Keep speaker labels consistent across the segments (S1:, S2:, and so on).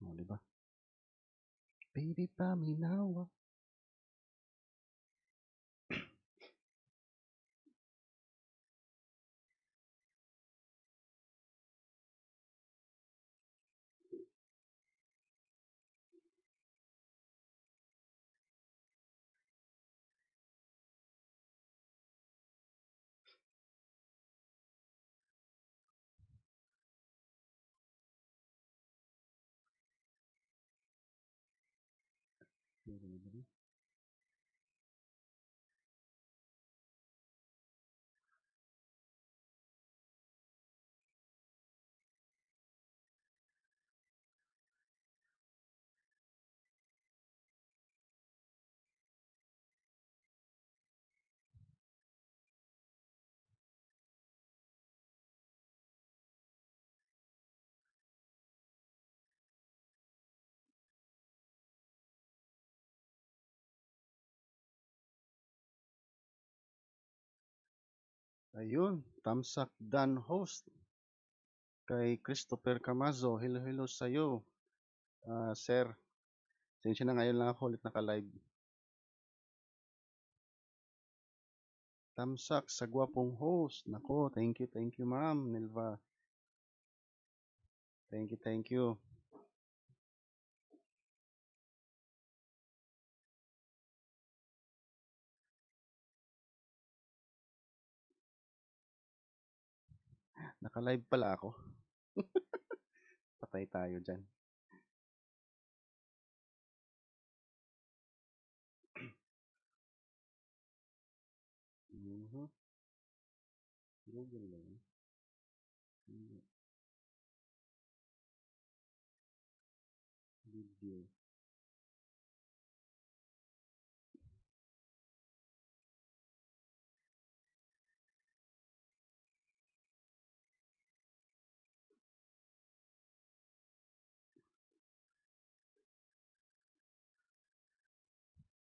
S1: O, di ba? Baby, paminawa. Ayun, Tamsak Dan host kay Christopher Camazo. Hello, hello sa'yo. Sir, sensya na ngayon lang ako ulit naka-live. Tamsak sa gwapong host. Nako, thank you ma'am Nilva. Thank you. Naka-live pala ako. Patay tayo dyan. Mhm. Google lang. Video.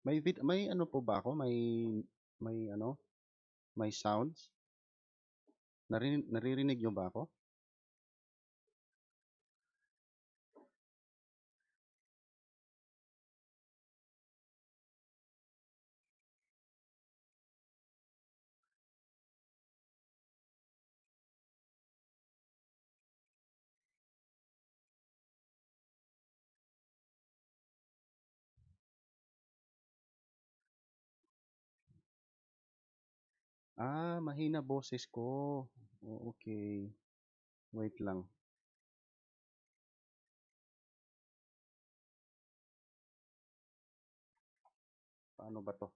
S1: May ano po ba ako? May ano? May sounds? Naririnig nyo ba ako? Mahina boses ko. Okay. Wait lang. Paano ba to?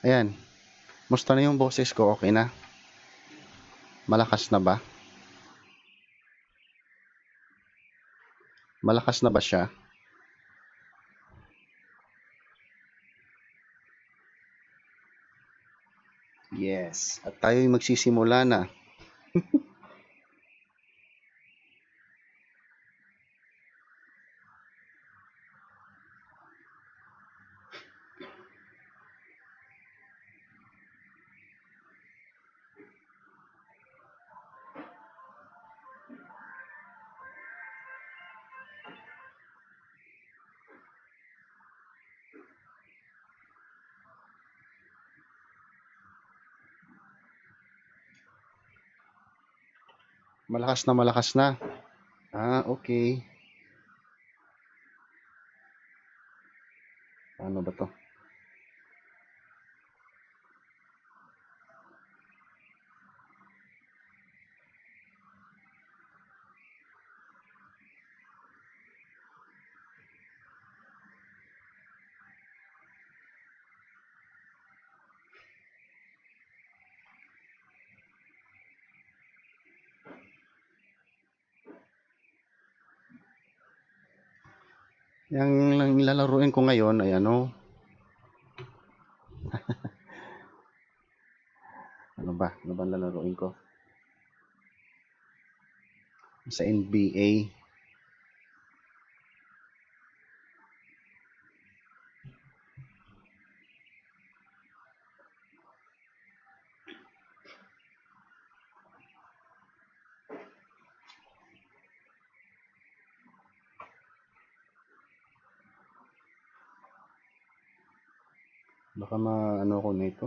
S1: Ayan. Musta na yung boses ko? Okay na? Malakas na ba? Malakas na ba siya? Yes. At tayo'y magsisimula na. Malakas na malakas na. Okay. Ano ba to? Yung lalaruin ko ngayon ay ano ba? Ano ba lalaruin ko? Sa NBA. Baka maano ko nito.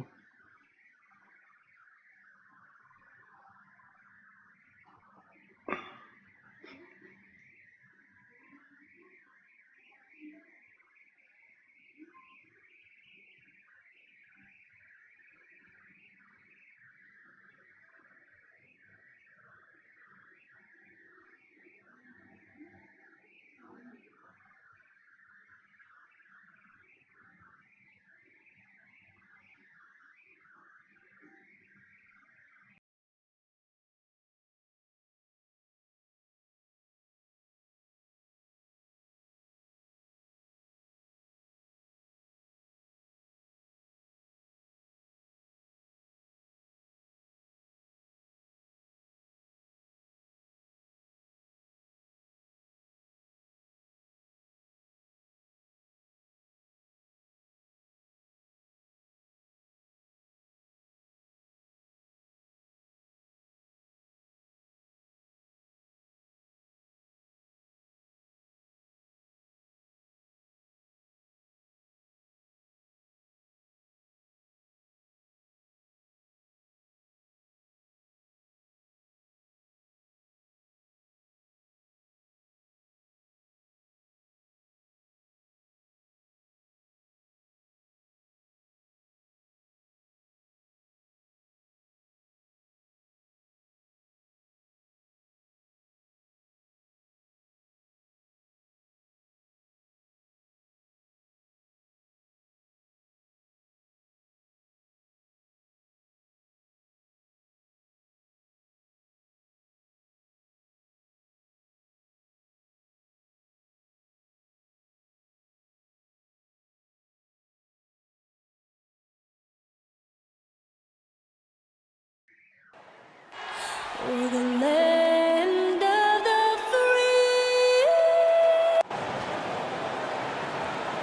S2: We're the land of the free.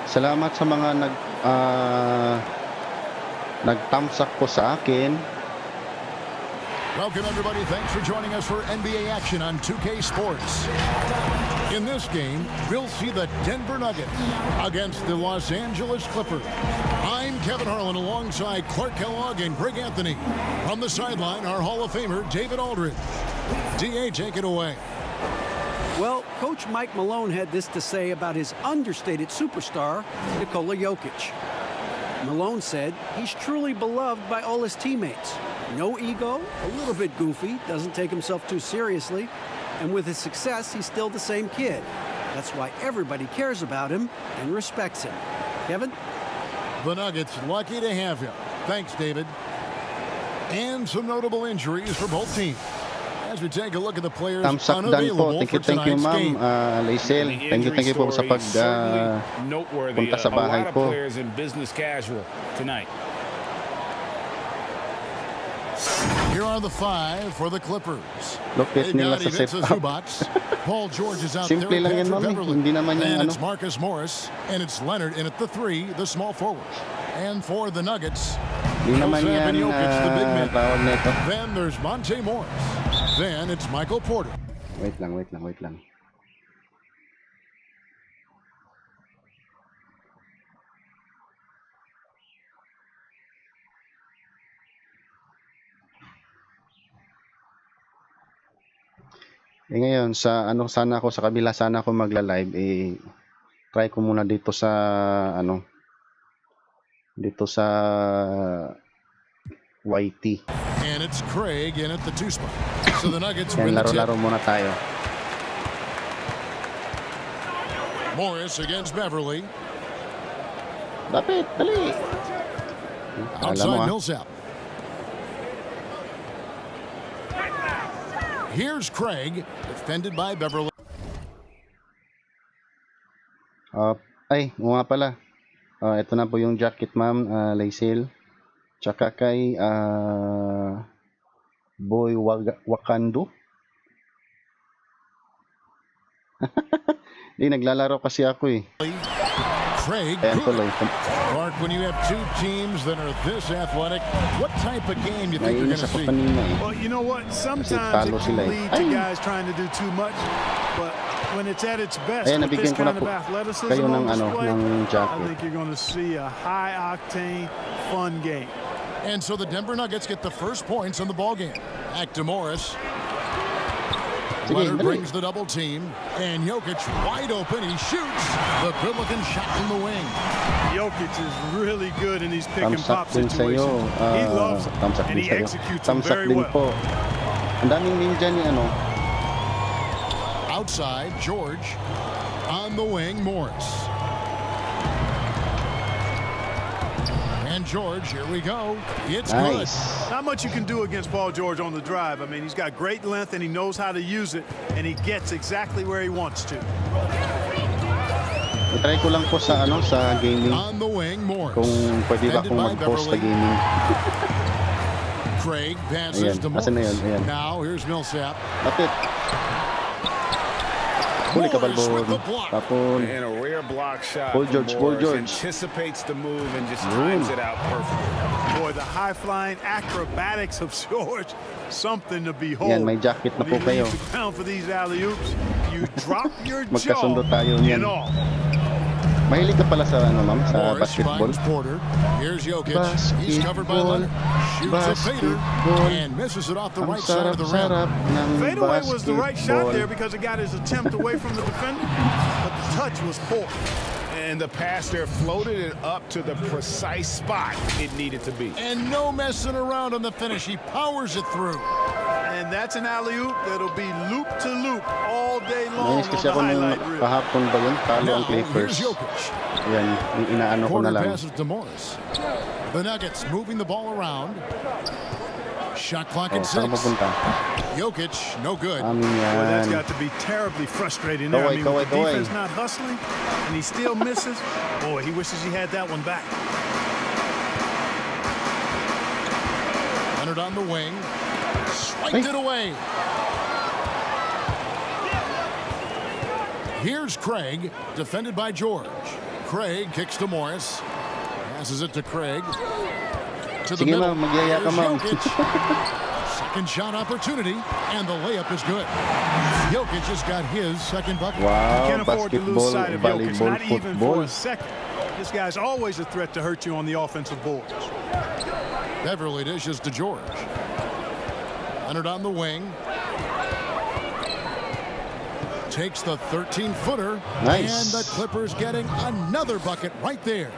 S1: Salamat sa mga nagtamsak po sa akin.
S3: Welcome, everybody. Thanks for joining us for NBA action on 2K Sports. In this game, we'll see the Denver Nuggets against the Los Angeles Clippers. I'm Kevin Harlan alongside Clark Kellogg and Greg Anthony. From the sideline, our Hall of Famer, David Aldridge. DA, take it away.
S4: Well, Coach Mike Malone had this to say about his understated superstar, Nikola Jokic. Malone said he's truly beloved by all his teammates. No ego, a little bit goofy, doesn't take himself too seriously, and with his success, he's still the same kid. That's why everybody cares about him and respects him. Kevin?
S3: The Nuggets lucky to have him. Thanks, David. And some notable injuries for both teams. As we take a look at the players
S1: Tamsak dan po.
S3: unavailable for
S1: Thank you
S3: tonight's
S1: ma'am
S3: game.
S1: Laisel. Thank you po sa
S5: noteworthy.
S1: punta sa bahay
S5: a lot of
S1: ko.
S5: players in business casual tonight.
S3: Here are the five for the Clippers.
S1: Lupit
S3: They've
S1: nila
S3: got
S1: sa
S3: Ivica
S1: set up.
S3: Zubats. Paul George is out
S1: Simple
S3: there.
S1: lang yan,
S3: Patrick
S1: ma'am.
S3: Beverley.
S1: Hindi naman yung
S3: And
S1: ano.
S3: it's Marcus Morris. And it's Leonard in at the three, the small forward. And for the Nuggets,
S1: Hindi naman
S3: Joseph
S1: yan
S3: and Jokic, the big men.
S1: tawag nito.
S3: Then there's Monte Morris. Then it's Michael Porter.
S1: Wait lang. Ngayon sa ano sana ako sa kabila sana ako magla-live try ko muna dito sa dito sa YT.
S3: And it's Craig in at the 2 spot. So the Nuggets
S1: Yan,
S3: win the tip.
S1: laro-laro muna tayo.
S3: Morris against Beverly.
S1: Dapat, dali. Alam mo
S3: Outside Millsap. Here's Craig, defended by Beverly.
S1: Oo nga pala. Ito na po yung jacket, ma'am, Lacel. Tsaka kay Boy Wakando. Hindi, naglalaro kasi ako eh.
S3: Craig,
S1: Ayan tuloy.
S3: Mark, when you have two teams that are this athletic, what type of game do you think you're going
S1: Naiinis
S3: to
S1: ako
S3: see?
S1: kanina eh.
S6: Well, you know what? Sometimes
S1: talo
S6: it
S1: sila
S6: can
S1: eh.
S6: lead to
S1: Ay!
S6: guys trying to do too much, but when it's at its best,
S1: Ayan,
S6: with this
S1: nabigyan ko na
S6: kind
S1: po
S6: of athleticism
S1: kayo ng
S6: on display,
S1: ng
S6: I
S1: jacket.
S6: think you're going to see a high-octane, fun game.
S3: And so the Denver Nuggets get the first points on the ball game. Back to Morris.
S1: Sige,
S3: Leonard
S1: dali.
S3: brings the double team, and Jokic wide open. He shoots the good-looking shot from the wing.
S6: Jokic is really good in these pick and
S1: Thumbs
S6: pop
S1: up din
S6: situations.
S1: sa'yo.
S6: He loves them,
S1: Thumbs up
S6: and
S1: din
S6: he
S1: sa'yo.
S6: executes them
S1: Thumbs up
S6: very
S1: din
S6: well.
S1: po. Ang daming ninja ni
S3: Outside, George. On the wing, Morris. And George, here we go. It's
S1: Nice.
S6: Not much you can do against Paul George on the drive. I mean, he's got great length, and he knows how to use it, and he gets exactly where he wants to.
S1: I-try ko lang po sa sa gaming
S3: on the wing, Morris.
S1: kung pwede ba
S3: Defended
S1: akong
S3: by
S1: mag-post sa
S3: Beverly.
S1: gaming.
S3: Craig passes
S1: Ayan,
S3: to
S1: asan na yun?
S3: Morris.
S1: Ayan.
S3: Now here's Millsap.
S1: Lapit. Huli ka,
S3: Morris with the
S1: Balbon.
S3: block.
S1: Tapon.
S5: And a rare block shot.
S1: Paul
S5: from
S1: George, Paul
S5: Morris.
S1: George.
S5: Anticipates the move and just
S1: Boom.
S5: times it out perfectly.
S6: Boy, the high-flying acrobatics of George, something to behold.
S1: Yan, may jacket na
S6: When
S1: po
S6: he
S1: kayo.
S6: leaves the ground for these alley-oops, you drop your jaw
S1: Magkasundo tayo niyan.
S6: and all.
S1: Mahilig ka pala sa sa
S3: Morris
S1: basketball.
S3: finds Porter. Here's Jokic. He's covered by
S1: Basketball.
S3: Leonard. Shoots a fader
S1: Basketball.
S3: and misses it off the
S1: Ang
S3: right side of the rim.
S1: sarap-sarap ng
S6: Fadeaway was the right shot
S1: basketball.
S6: there because it got his attempt away from the defender, but the touch was poor.
S5: And the pass there floated it up to the precise spot it needed to be.
S3: And no messing around on the finish. He powers it through.
S6: And that's an alley-oop that'll be loop to loop all day long
S1: Nainis
S6: on
S1: kasi
S6: the
S1: ako nung
S6: highlight reel.
S1: kahapon ba yun? Talo
S3: Now
S1: ang Clippers.
S3: here's Jokic.
S1: Ayan, inaano ko na
S3: Porter
S1: lang.
S3: passes to Morris. The Nuggets moving the ball around. Shot clock at
S1: Saan
S3: 6.
S1: mapunta?
S3: Jokic, no good.
S1: Amin
S6: Boy, that's
S1: yan.
S6: got to be terribly frustrating there. I
S1: Kaway,
S6: mean, with the
S1: kaway,
S6: defense not hustling, and he still misses. Boy, he wishes he had that one back.
S3: Leonard on the wing. Swiped it away. Here's Craig, defended by George. Craig kicks to Morris. Passes it to Craig. To the
S1: Sige,
S3: middle.
S1: ma'am, magyaya ka,
S3: Here's
S1: ma'am.
S3: Jokic. Second shot opportunity, and the layup is good. Jokic just got his second bucket.
S1: Wow,
S6: Can't afford to lose
S1: basketball,
S6: sight of Jokic,
S1: volleyball,
S6: not even
S1: football.
S6: for a second. This guy's always a threat to hurt you on the offensive boards.
S3: Beverly dishes to George. Leonard on the wing. Takes the 13-footer.
S1: Nice.
S3: And the Clippers getting another bucket right there.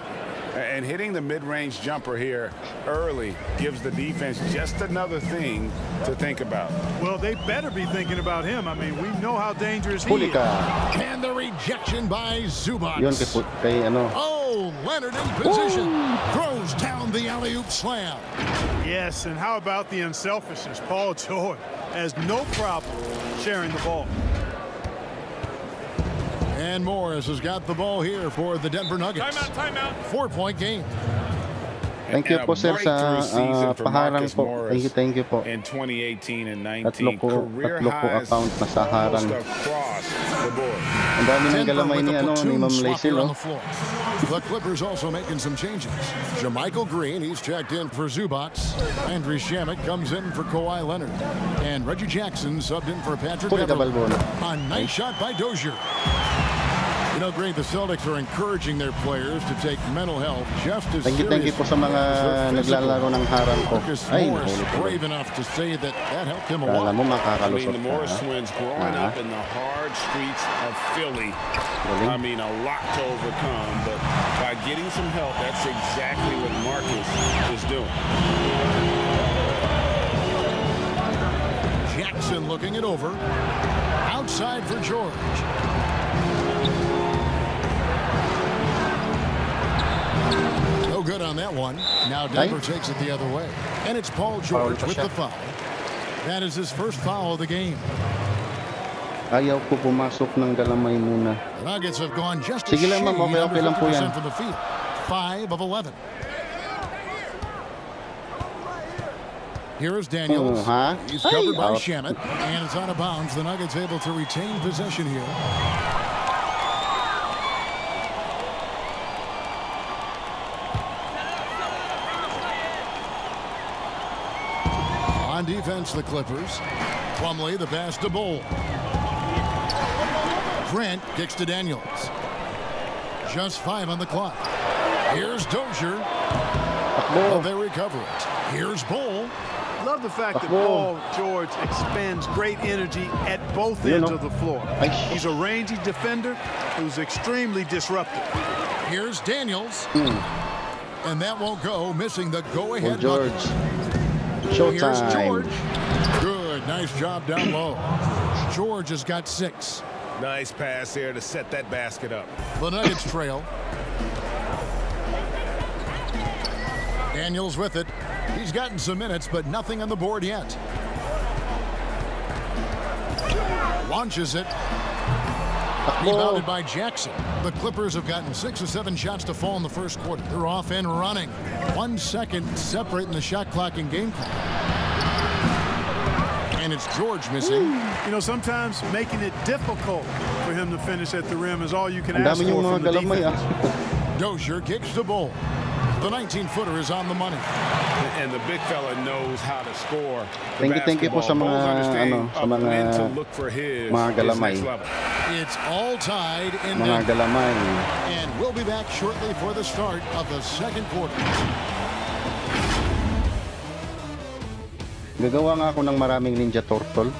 S5: And hitting the mid-range jumper here early gives the defense just another thing to think about.
S6: Well, they better be thinking about him. I mean, we know how dangerous he
S1: Huli
S6: is.
S1: ka.
S3: And the rejection by Zubac.
S1: Yun, kay
S3: Oh, Leonard in position. Throws down the alley-oop slam.
S6: Yes, and how about the unselfishness? Paul George has no problem sharing the ball.
S3: And Morris has got the ball here for the Denver Nuggets.
S6: Timeout.
S3: 4-point game.
S1: Thank you
S5: And
S1: po,
S5: a
S1: sir, sa
S5: breakthrough season for
S1: paharang
S5: Marcus
S1: po.
S5: Morris
S1: Thank you po.
S5: in 2018 and
S1: Tatlo
S5: 19.
S1: ko
S5: Career
S1: tatlo ko
S5: highs
S1: account na sa harang.
S5: almost across the board.
S1: Ang dami ng
S3: Denver
S1: galamay
S3: with
S1: ni
S3: a
S1: ni
S3: platoon
S1: Ma'am
S3: swap
S1: Lacey,
S3: here on
S1: no?
S3: the floor. The Clippers also making some changes. Jermichael Green, he's checked in for Zubac. Andriy Shamet comes in for Kawhi Leonard. And Reggie Jackson subbed in for Patrick
S1: Huli ka,
S3: Beverly.
S1: Balbon.
S3: A nice shot by Dozier. You know, Greg, the Celtics are encouraging their players to take mental health just as
S1: Thank you po sa mga naglalaro ng harang ko.
S3: Marcus
S1: Ay,
S3: Morris
S1: nahuli ko.
S3: brave enough to say that helped him a
S1: Kala
S3: lot.
S1: mo
S5: I mean,
S1: makakalusot
S5: the
S1: ka.
S5: Morris
S1: Ha?
S5: twins growing up in the hard streets of Philly.
S1: Galing.
S5: I mean, a lot to overcome, but by getting some help, that's exactly what Marcus is doing.
S3: Jackson looking it over. Outside for George. No good on that one. Now Denver takes it the other way. And it's Paul George with the foul. That is his first foul of the game.
S1: Ayaw po pumasok ng galamay muna.
S3: The Nuggets have gone just a
S1: Sige lang,
S3: shade
S1: ma'am. Okay,
S3: under
S1: okay lang po yan.
S3: 50% from the field. 5 of 11. Here is Daniels.
S1: Ha?
S3: He's
S1: Ay,
S3: covered by
S1: out.
S3: Shamet, and it's out of bounds. The Nuggets able to retain possession here. On defense, the Clippers. Plumlee, the pass to Bull. Grant kicks to Daniels. Just 5 on the clock. Here's Dozier. Oh, they recover it. Here's Bull.
S6: Love the fact that
S1: Ball.
S6: Paul George expends great energy at both
S1: You
S6: ends
S1: know.
S6: of the floor.
S1: Ay.
S6: He's a rangy defender who's extremely disruptive.
S3: Here's Daniels. And that won't go, missing the
S1: Paul
S3: go-ahead
S1: George.
S3: bucket. Here's
S1: Showtime.
S3: George. Good, nice job down low. George has got 6.
S5: Nice pass there to set that basket up.
S3: The Nuggets trail. Daniels with it. He's gotten some minutes, but nothing on the board yet. Launches it. Rebounded by Jackson. The Clippers have gotten 6 or 7 shots to fall in the first quarter. They're off and running. 1 second separating the shot clock and game clock. And it's George missing.
S6: You know, sometimes making it difficult for him to finish at the rim is all you can
S1: Ang
S6: ask
S1: dami
S6: for
S1: yung
S6: from
S1: mga
S6: the
S1: galamay
S6: defense.
S3: Dozier kicks the ball. The 19-footer is on the money.
S5: And the big fella knows how to score.
S1: Thank you po sa mga, sa mga galamay.
S3: It's all tied in
S1: Mga
S3: Denver.
S1: galamay.
S3: And we'll be back shortly for the start of the second quarter.
S1: Gagawa nga ako ng maraming Ninja Turtle.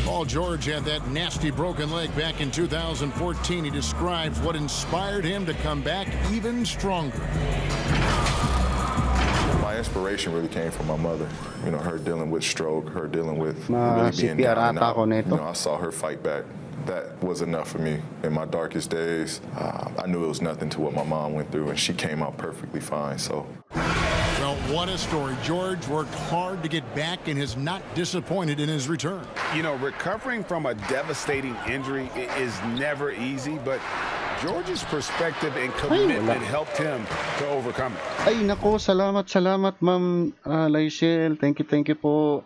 S3: Paul George had that nasty broken leg back in 2014. He describes what inspired him to come back even stronger.
S7: My inspiration really came from my mother. You know, her dealing with stroke, her dealing with
S1: Ma
S7: really being
S1: CPR
S7: down and
S1: ata
S7: out.
S1: ako nito.
S7: You know, I saw her fight back. That was enough for me in my darkest days. I knew it was nothing to what my mom went through, and she came out perfectly fine. So.
S3: Well, what a story. George worked hard to get back and is not disappointed in his return.
S5: You know, recovering from a devastating injury is never easy, but George's perspective and commitment helped him to overcome it.
S1: Ay, nako, salamat, ma'am Laisel. Thank you po.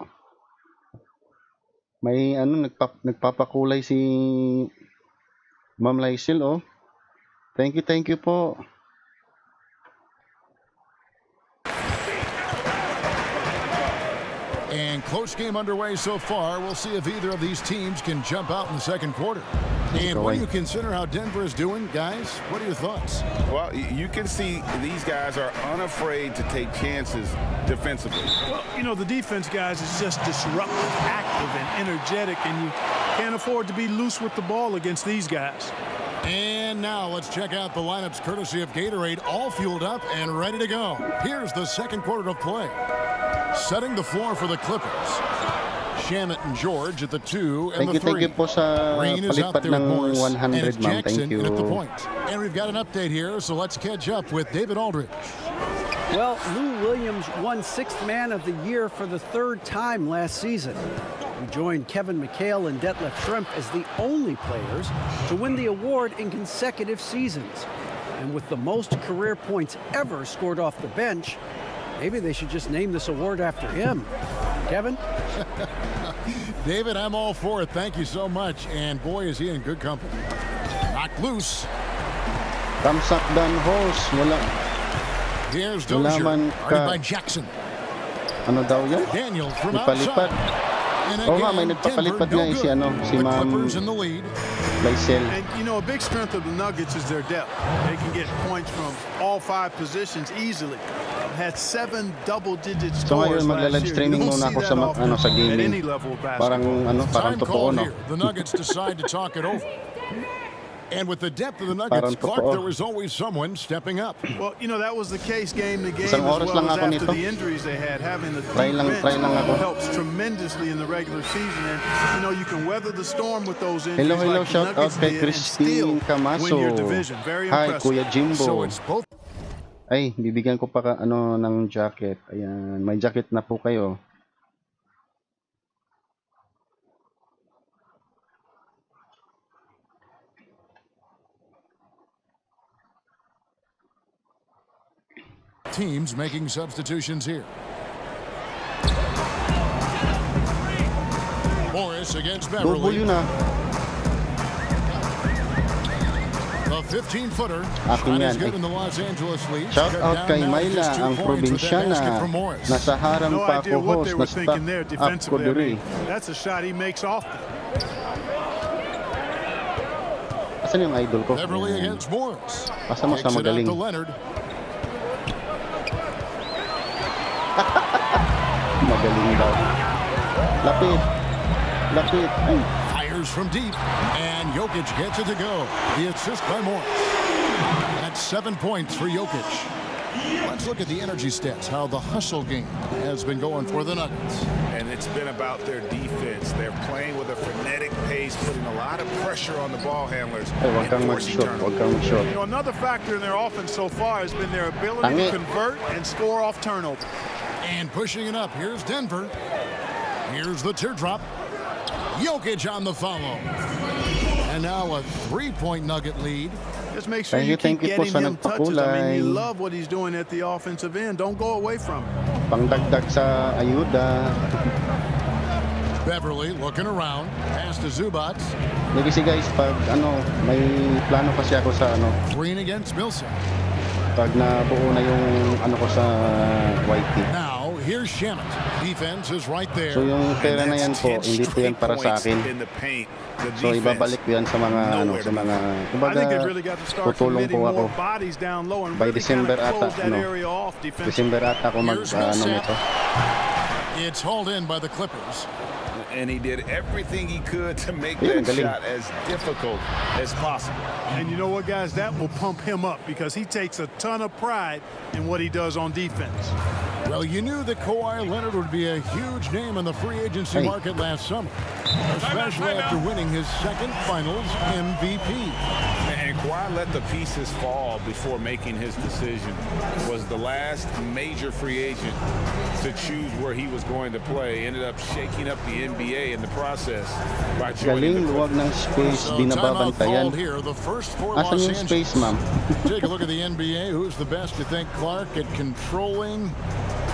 S1: May nagpapakulay si Ma'am Laisel, oh. Thank you po.
S3: And close game underway so far. We'll see if either of these teams can jump out in the second quarter. And when you consider how Denver is doing, guys, what are your thoughts?
S5: Well, you can see these guys are unafraid to take chances defensively.
S6: Well, you know, the defense, guys, is just disruptive, active, and energetic, and you can't afford to be loose with the ball against these guys.
S3: And now let's check out the lineups courtesy of Gatorade, all fueled up and ready to go. Here's the second quarter of play. Setting the floor for the Clippers. Shamet and George at the 2 and the 3.
S1: Thank you po sa
S3: Green is out
S1: palipad
S3: there with
S1: ng
S3: Morris,
S1: 100,
S3: and it's
S1: ma'am.
S3: Jackson
S1: Thank you.
S3: at the point. And we've got an update here, so let's catch up with David Aldridge.
S4: Well, Lou Williams won 6th Man of the Year for the 3rd time last season. He joined Kevin McHale and Detlef Schrempf as the only players to win the award in consecutive seasons. And with the most career points ever scored off the bench, Maybe they should just name this award after him. Kevin?
S3: David, I'm all for it. Thank you so much. And boy, is he in good company. Knocked loose.
S1: Tamsak dan host. Wala.
S3: Here's
S1: Wala
S3: Dozier.
S1: man
S3: Guarded by Jackson.
S1: Ano daw yan?
S3: Daniel from
S1: Ipalipat.
S3: outside. And
S1: Oo nga, may
S3: again,
S1: nagpapalipat
S3: Denver,
S1: nga
S3: no
S1: si,
S3: good.
S1: ano, si
S3: The
S1: Ma'am
S3: Clippers in the lead.
S1: Lysel.
S6: And, you know, a big strength of the Nuggets is their depth. They can get points from all 5 positions easily. Had 7 double-digit
S1: So
S6: scores
S1: ngayon, magla-live
S6: last year.
S1: streaming
S6: You don't
S1: muna
S6: see
S1: ako sa,
S6: that often
S1: ano, sa
S6: at
S1: gaming.
S6: any level of
S1: Parang,
S6: basketball.
S1: parang
S3: Time
S1: totoo,
S3: call
S1: no?
S3: here. The Nuggets decide to talk it over. And with the depth of the
S1: Parang
S3: Nuggets, Clark,
S1: totoo.
S3: there was always someone stepping up.
S6: Well, you know, that was the case game to game
S1: Isang
S6: as
S1: oras
S6: well
S1: lang
S6: as
S1: ako
S6: after
S1: nito.
S6: the injuries they had. Having the
S1: Try
S6: deep
S1: lang
S6: bench
S1: ako.
S6: helps tremendously in the regular season. And, you know, you can weather the storm with those injuries
S1: Hello,
S6: like the
S1: shout out
S6: Nuggets
S1: kay
S6: did and still
S1: Christine Camaso.
S6: win your division. Very
S1: Hi,
S6: impressive.
S1: Kuya Jimbo.
S3: So it's both.
S1: Ay, bibigyan ko pa ano ng jacket. Ayan, may jacket na po kayo.
S3: Teams making substitutions here. Morris against
S1: Double
S3: Beverly.
S1: yun ah.
S3: The 15-footer.
S1: Akin
S3: Shot is
S1: yan.
S3: good in the Los Angeles League.
S1: Shout
S3: Cut
S1: out
S3: down
S1: kay
S3: now to
S1: Myla,
S3: just 2
S1: ang
S3: points with that
S1: probinsyana.
S3: basket from Morris.
S1: Nasa harang
S6: No
S1: pa
S6: idea
S1: ako
S6: what
S1: host.
S6: they were
S1: Na-stuck
S6: thinking there
S1: up ko
S6: defensively. I
S1: diri.
S6: mean, that's a shot he makes often.
S1: Asan yung idol ko?
S3: Beverly
S1: Ayan.
S3: against Morris.
S1: Pasa mo sa
S3: Kicks it out
S1: magaling.
S3: to Leonard.
S1: Magaling daw. Lapit. Lapit. Ay.
S3: Fires from deep. And Jokic gets it to go. The assist by Morris. That's 7 points for Jokic. Let's look at the energy stats, how the hustle game has been going for the Nuggets.
S5: And it's been about their defense. They're playing with a frenetic pace, putting a lot of pressure on the ball handlers.
S1: Ay, wag kang
S5: and forcing
S1: mag-shot. Wag
S5: turnovers.
S1: kang mag-shot.
S6: You know, another factor in their offense so far has been their ability
S1: Tangi.
S6: to convert and score off turnover.
S3: And pushing it up, here's Denver. Here's the teardrop. Jokic on the follow. And now a 3-point Nugget lead.
S6: Just make sure
S1: Thank
S6: you
S1: you
S6: keep
S1: po
S6: getting
S1: sa
S6: him touches. I mean, you
S1: nagpakulay.
S6: love what he's doing at the offensive end. Don't go away from him.
S1: Pangdagdag sa ayuda.
S3: Beverly looking around. Pass to Zubac.
S1: Kasi guys, pag ano, may plano kasi ako sa ano,
S3: Green against Millsap.
S1: pag nabuo na yung ano ko sa YT.
S3: Now, here's Shannon. Defense is right there.
S1: So yung pera
S5: And
S1: na yan
S5: that's
S1: po,
S5: 10
S1: hindi po yan
S5: straight
S1: para sa
S5: points
S1: akin.
S5: in the paint. The
S1: So
S5: defense,
S1: ibabalik ko yan sa mga ano, sa mga
S6: I
S1: kumbaga
S6: think they really got to start
S1: tutulong
S6: committing
S1: po ako.
S6: more bodies down low and
S1: By
S6: really
S1: December
S6: kind of
S1: ata,
S6: close that
S1: ano,
S6: area off defensively.
S1: December ata ako mag
S3: Here's
S1: ano
S3: Millsap.
S1: nito.
S3: It's hauled in by the Clippers.
S5: and he did everything he could to make
S1: Ayun,
S5: that
S1: galing.
S5: shot as difficult as possible.
S6: And you know what, guys? That will pump him up because he takes a ton of pride in what he does on defense.
S3: Well, you knew that Kawhi Leonard would be a huge name in the free agency
S1: Hey.
S3: market last summer, especially after winning his second Finals MVP.
S5: And Kawhi let the pieces fall before making his decision. Was the last major free agent to choose where he was going to play. Ended up shaking up the NBA in the process by joining
S1: Galing,
S5: the
S1: luwag ng space,
S3: So
S1: di
S3: timeout
S1: nababantayan.
S3: called here. The first for
S1: Asan
S3: Los
S1: yung
S3: Angeles.
S1: space, ma'am?
S3: Take a look at the NBA. Who's the best, you think, Clark, at controlling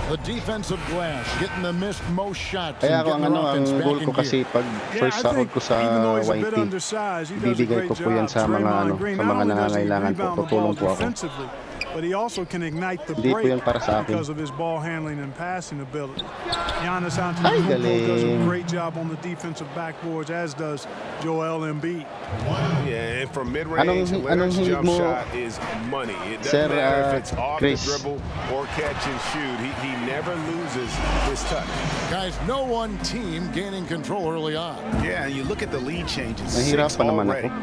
S3: the defensive glass, getting the missed most shots,
S1: Kaya
S3: and
S1: ako ang
S3: getting
S1: ano,
S3: their
S1: ang
S3: offense
S1: goal
S3: back
S1: ko
S3: in
S1: kasi
S3: gear.
S1: pag first sahod ko sa
S6: even though he's a bit
S1: YT,
S6: undersized, he does a
S1: bibigay
S6: great
S1: ko po yan
S6: job.
S1: sa mga
S6: Draymond
S1: ano,
S6: Green,
S1: sa
S6: not
S1: mga
S6: only does he
S1: nangangailangan po,
S6: rebound the
S1: tutulong
S6: ball
S1: po ako.
S6: defensively, but he also can ignite the
S1: Hindi po
S6: break
S1: yan para sa akin.
S6: because of his ball handling and passing ability. Giannis
S1: Ay,
S6: Antetokounmpo does a
S1: galing.
S6: great job on the defensive backboards, as does Joel Embiid.
S5: Yeah, and from mid-range,
S1: Anong
S5: Leonard's
S1: hilig
S5: jump
S1: mo,
S5: shot is money. It doesn't
S1: Sir,
S5: matter if it's off
S1: Chris?
S5: the dribble or catch and shoot. He never loses his touch.
S3: Guys, no one team gaining control early on.
S5: Yeah, and you look at the lead changes. 6
S1: Nahihirapan naman
S5: already.
S1: ako.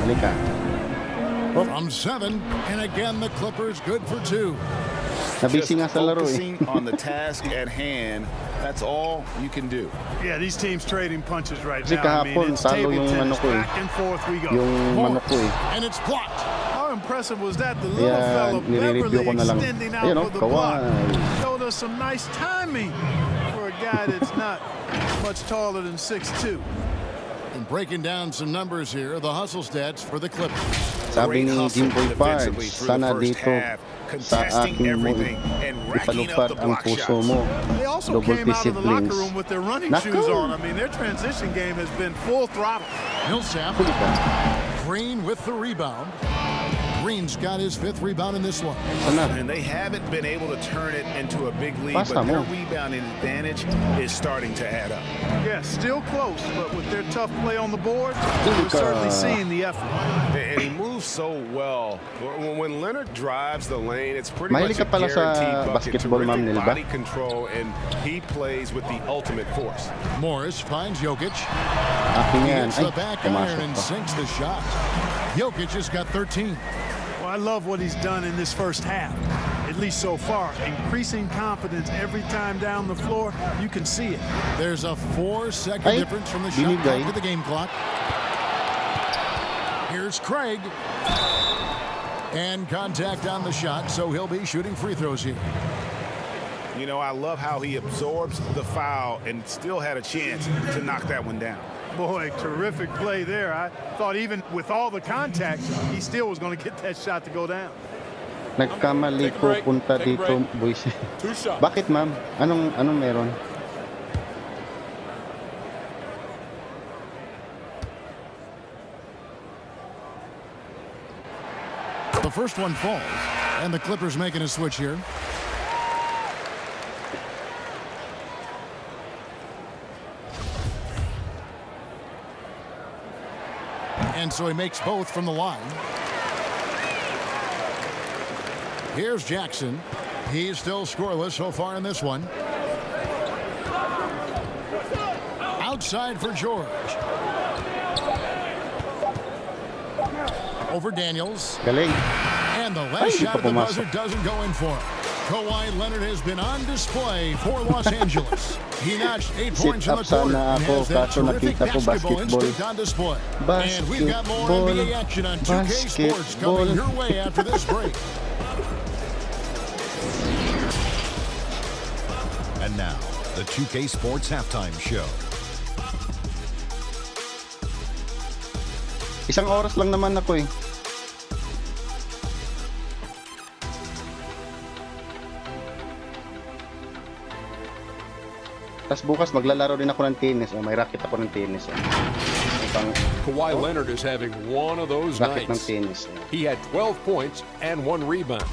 S1: Halika.
S3: From 7, and again the Clippers good for 2.
S1: Nabisi nga sa laro eh.
S5: Focusing on the task at hand, that's all you can do.
S6: Yeah, these teams trading punches right
S1: Kasi
S6: now. I mean,
S1: kahapon,
S6: it's
S1: talo
S6: table
S1: yung
S6: tennis.
S1: ano ko eh.
S6: Back and forth we go.
S1: Yung manok ko eh.
S3: And it's blocked.
S6: How impressive was that? The little
S1: Kaya
S6: fella
S1: nire-review
S6: Beverly
S1: ko na lang.
S6: extending out
S1: Ayun o,
S6: for the block.
S1: Kawhi.
S6: Showed us some nice timing for a guy that's not much taller than 6'2".
S3: And breaking down some numbers here, the hustle stats for the Clippers.
S1: Sabi
S5: Great
S1: ni
S5: hustle
S1: Jimboy
S5: defensively
S1: Parks,
S5: through
S1: sana
S5: the first
S1: dito
S5: half, contesting
S1: akin mo
S5: everything and racking up
S1: ipalupad
S5: the
S1: ang
S5: block
S1: puso
S5: shots.
S1: mo.
S6: They also
S1: Double
S6: came out of the locker
S1: disciplines.
S6: room with their running
S1: Naku!
S6: shoes on. I mean, their transition game has been full throttle.
S3: Millsap.
S1: Huli ka.
S3: Green with the rebound. Green's got his 5th rebound in this one.
S1: Sana.
S5: And they haven't been able to turn it into a big lead,
S1: Pasa
S5: but their
S1: mo.
S5: rebounding advantage is starting to add up.
S6: Yeah, still close, but with their tough play on the board,
S1: Huli
S6: we're
S1: ka.
S6: certainly seeing the effort.
S8: And he moves so well. When Leonard drives the lane, it's pretty
S1: Mahilig
S8: much a
S1: ka pala sa
S8: guaranteed bucket.
S1: basketball, Ma'am
S8: Terrific
S1: Nilba.
S8: body control, and he plays with the ultimate force.
S3: Morris finds Jokic.
S1: Akin
S3: He
S1: yan.
S3: hits
S1: Ay,
S3: the back iron
S1: pumasok
S3: and
S1: pa.
S3: sinks the shot. Jokic has got 13.
S6: Well, I love what he's done in this first half, at least so far. Increasing confidence every time down the floor. You can see it.
S3: There's a 4-second
S1: Ay,
S3: difference from the shot
S1: binigay.
S3: clock to the game clock. Here's Craig. And contact on the shot, so he'll be shooting free throws here.
S5: You know, I love how he absorbs the foul and still had a chance to knock that one down.
S6: Boy, terrific play there. I thought even with all the contact, he still was going to get that shot to go down.
S1: Nagkamali po punta dito, boys. Bakit, ma'am? Anong meron?
S3: The first one falls, and the Clippers making a switch here. And so he makes both from the line. Here's Jackson. He's still scoreless so far in this one. Outside for George. Over Daniels.
S1: Galing.
S3: And the
S1: Ay,
S3: last
S1: di
S3: shot
S1: pa
S3: at the
S1: pumasok.
S3: buzzer doesn't go in for him. Kawhi Leonard has been on display for Los Angeles. He notched 8
S1: Sit
S3: points in the
S1: up sana
S3: quarter and
S1: ako,
S3: has that
S1: kaso
S3: terrific
S1: nakita ko
S3: basketball
S1: basketball.
S3: instinct on display. And we've got more
S1: Basketball.
S3: NBA action on 2K Sports coming
S1: Basketball.
S3: your way after this break.
S9: And now, the 2K Sports Halftime Show.
S1: Isang oras lang naman ako eh. Tapos bukas maglalaro din ako ng tennis. May racket ako ng tennis. May pang
S10: Kawhi Leonard is having one of those
S1: racket ng
S10: nights.
S1: tennis.
S10: He had 12 points and 1 rebound.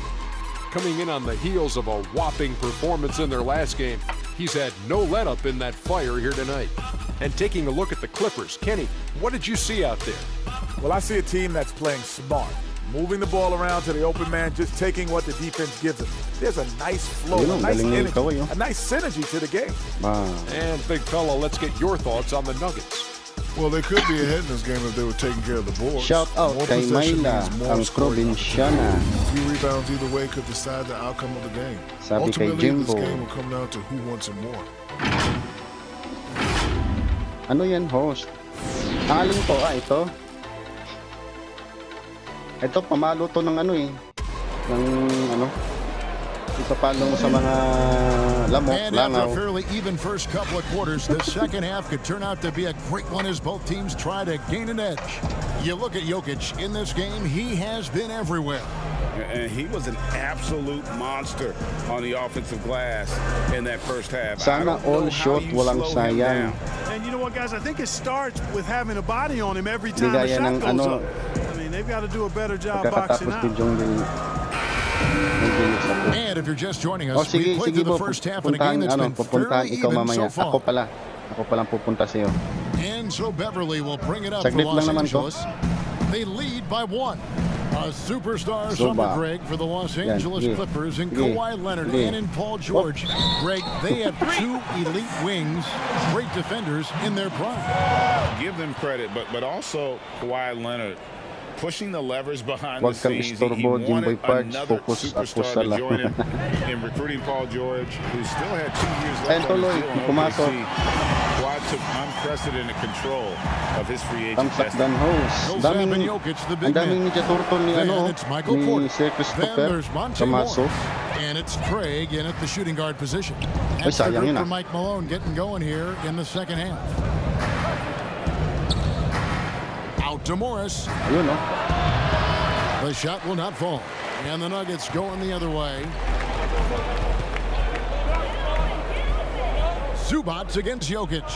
S10: Coming in on the heels of a whopping performance in their last game, he's had no let-up in that fire here tonight. And taking a look at the Clippers, Kenny, what did you see out there?
S11: Well, I see a team that's playing smart, moving the ball around to the open man, just taking what the defense gives them. There's a nice flow,
S1: Yun,
S11: a nice
S1: galing
S11: energy,
S1: yung kaway, oh.
S11: a nice synergy to the game.
S10: And big fella, let's get your thoughts on the Nuggets.
S12: Well, they could be ahead in this game if they were taking care of the boards.
S1: Shout out
S12: More
S1: kay
S12: possession
S1: Mayla,
S12: means more
S1: ang
S12: scoring.
S1: probinsyana.
S12: A few rebounds either way could decide the outcome of the game.
S1: Sabi kay
S12: Ultimately, this
S1: Jimbo.
S12: game will come down to who wants it more.
S1: Ano yan, host? Alin to? Ito. Ito, pamalo to ng ano eh. Ng ano. Ipapalo mo sa mga lamok,
S3: And after
S1: langaw.
S3: a fairly even first couple of quarters, the second half could turn out to be a great one as both teams try to gain an edge. You look at Jokic in this game, he has been everywhere.
S5: And he was an absolute monster on the offensive glass in that first half. I
S1: Sana
S5: don't know
S1: all
S5: how
S1: shot,
S5: you
S1: walang
S5: slow him
S1: sayang.
S5: down.
S6: And you know what, guys? I think it starts with having a body on him every
S1: Di
S6: time the
S1: gaya
S6: shot
S1: ng
S6: goes
S1: ano,
S6: up. I mean, they've got to do a better job boxing
S1: pagkakatapos
S6: out.
S1: ni Jong din.
S3: And if you're just joining us,
S1: Oh, sige,
S3: we played
S1: sige
S3: through the
S1: po.
S3: first half in a game
S1: Pupuntahan,
S3: that's
S1: ano,
S3: been
S1: pupuntahan
S3: fairly
S1: ikaw
S3: even
S1: mamaya.
S3: so
S1: Ako
S3: far.
S1: pala. Ako palang pupunta sa'yo.
S3: And so Beverly will bring it up for
S1: Saglit
S3: Los
S1: lang naman to.
S3: Angeles. They lead by 1. A superstar
S1: Zuba.
S3: summer, Greg, for the Los
S1: Yan,
S3: Angeles
S1: sige.
S3: Clippers in
S1: Sige.
S3: Kawhi Leonard
S1: Sige.
S3: and in Paul George. Greg, they have 2 elite wings, great defenders in their prime.
S5: Give them credit, but also Kawhi Leonard pushing the levers behind
S1: Huwag
S5: the
S1: kang
S5: scenes. He
S1: istorbo, Jimboy
S5: wanted
S1: Parks.
S5: another
S1: Focus ako
S5: superstar
S1: sa
S5: to join him
S1: laban.
S5: in recruiting Paul George, who still had 2 years
S1: Ayan,
S5: left on his
S1: tuloy.
S5: deal in
S1: Pumasok.
S5: OKC. Kawhi took unprecedented control of his free agent
S1: Tamsak
S5: destiny.
S1: dan host.
S3: Millsap and
S1: Daming,
S3: Jokic, the
S1: ang
S3: big
S1: daming
S3: man.
S1: Ninja Turtle ni
S3: Then
S1: ano,
S3: it's Michael
S1: ni
S3: Porter.
S1: Sir
S3: Then
S1: Christopher
S3: there's Monte Moore.
S1: Camaso.
S3: And it's Craig in at the shooting guard position.
S1: Ay,
S3: That's the
S1: sayang
S3: group
S1: yun,
S3: for
S1: ah.
S3: Mike Malone getting going here in the second half. Out to Morris.
S1: Ayun, no?
S3: The shot will not fall. And the Nuggets going the other way. Zubac against Jokic.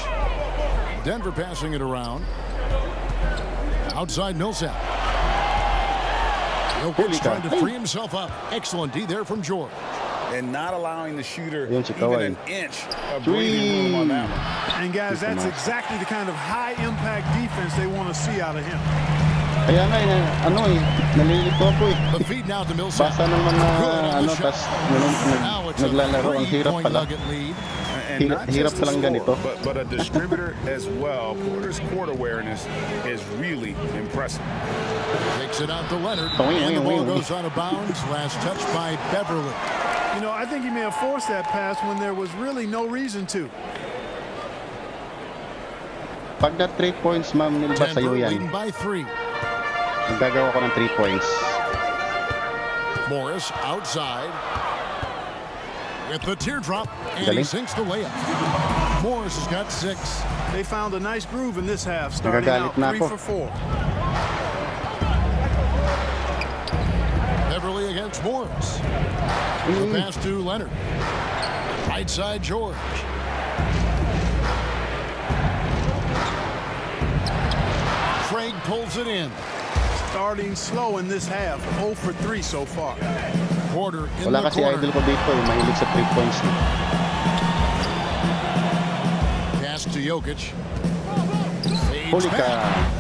S3: Denver passing it around. Outside Millsap. Jokic trying to free himself up. Excellent D there from George.
S5: And not allowing the shooter
S1: Ayun si
S5: even
S1: Kawhi.
S5: an inch of breathing room on that one.
S6: And guys, that's exactly the kind of high-impact defense they want to see out of him.
S1: Kaya nga, nalilito ako eh.
S3: The feed now to Millsap.
S1: Basa naman na,
S3: Good on the shot.
S1: tas
S3: Now it's a
S1: naglalaro, ang hirap
S3: 3-point
S1: pala.
S3: Nugget lead.
S5: And not
S1: Hirap
S5: just a
S1: palang
S5: scorer,
S1: ganito.
S5: but a distributor as well. Porter's court awareness is really impressive.
S3: Takes it out to Leonard.
S1: Wing,
S3: And the
S1: wing,
S3: ball
S1: wing.
S3: goes out of bounds. Last touch by Beverly.
S6: You know, I think he may have forced that pass when there was really no reason to.
S1: Pag na 3 points, ma'am, nilba sa'yo
S3: Denver
S1: yan.
S3: leading by 3.
S1: Gagawa ko ng 3 points.
S3: Morris outside with the teardrop, and he
S1: Galing.
S3: sinks the layup. Morris has got 6.
S6: They found a nice groove in this half, starting out
S1: Nagagalit na
S6: 3
S1: ako.
S6: for 4.
S3: Beverly against Morris. The pass to Leonard. Right side George. Craig pulls it in.
S6: Starting slow in this half, 0 for 3 so far.
S3: Porter in
S1: Wala
S3: the
S1: kasi idol
S3: corner.
S1: ko dito eh, mahilig sa 3 points.
S3: Pass to Jokic. Fades
S1: Huli ka.
S3: back.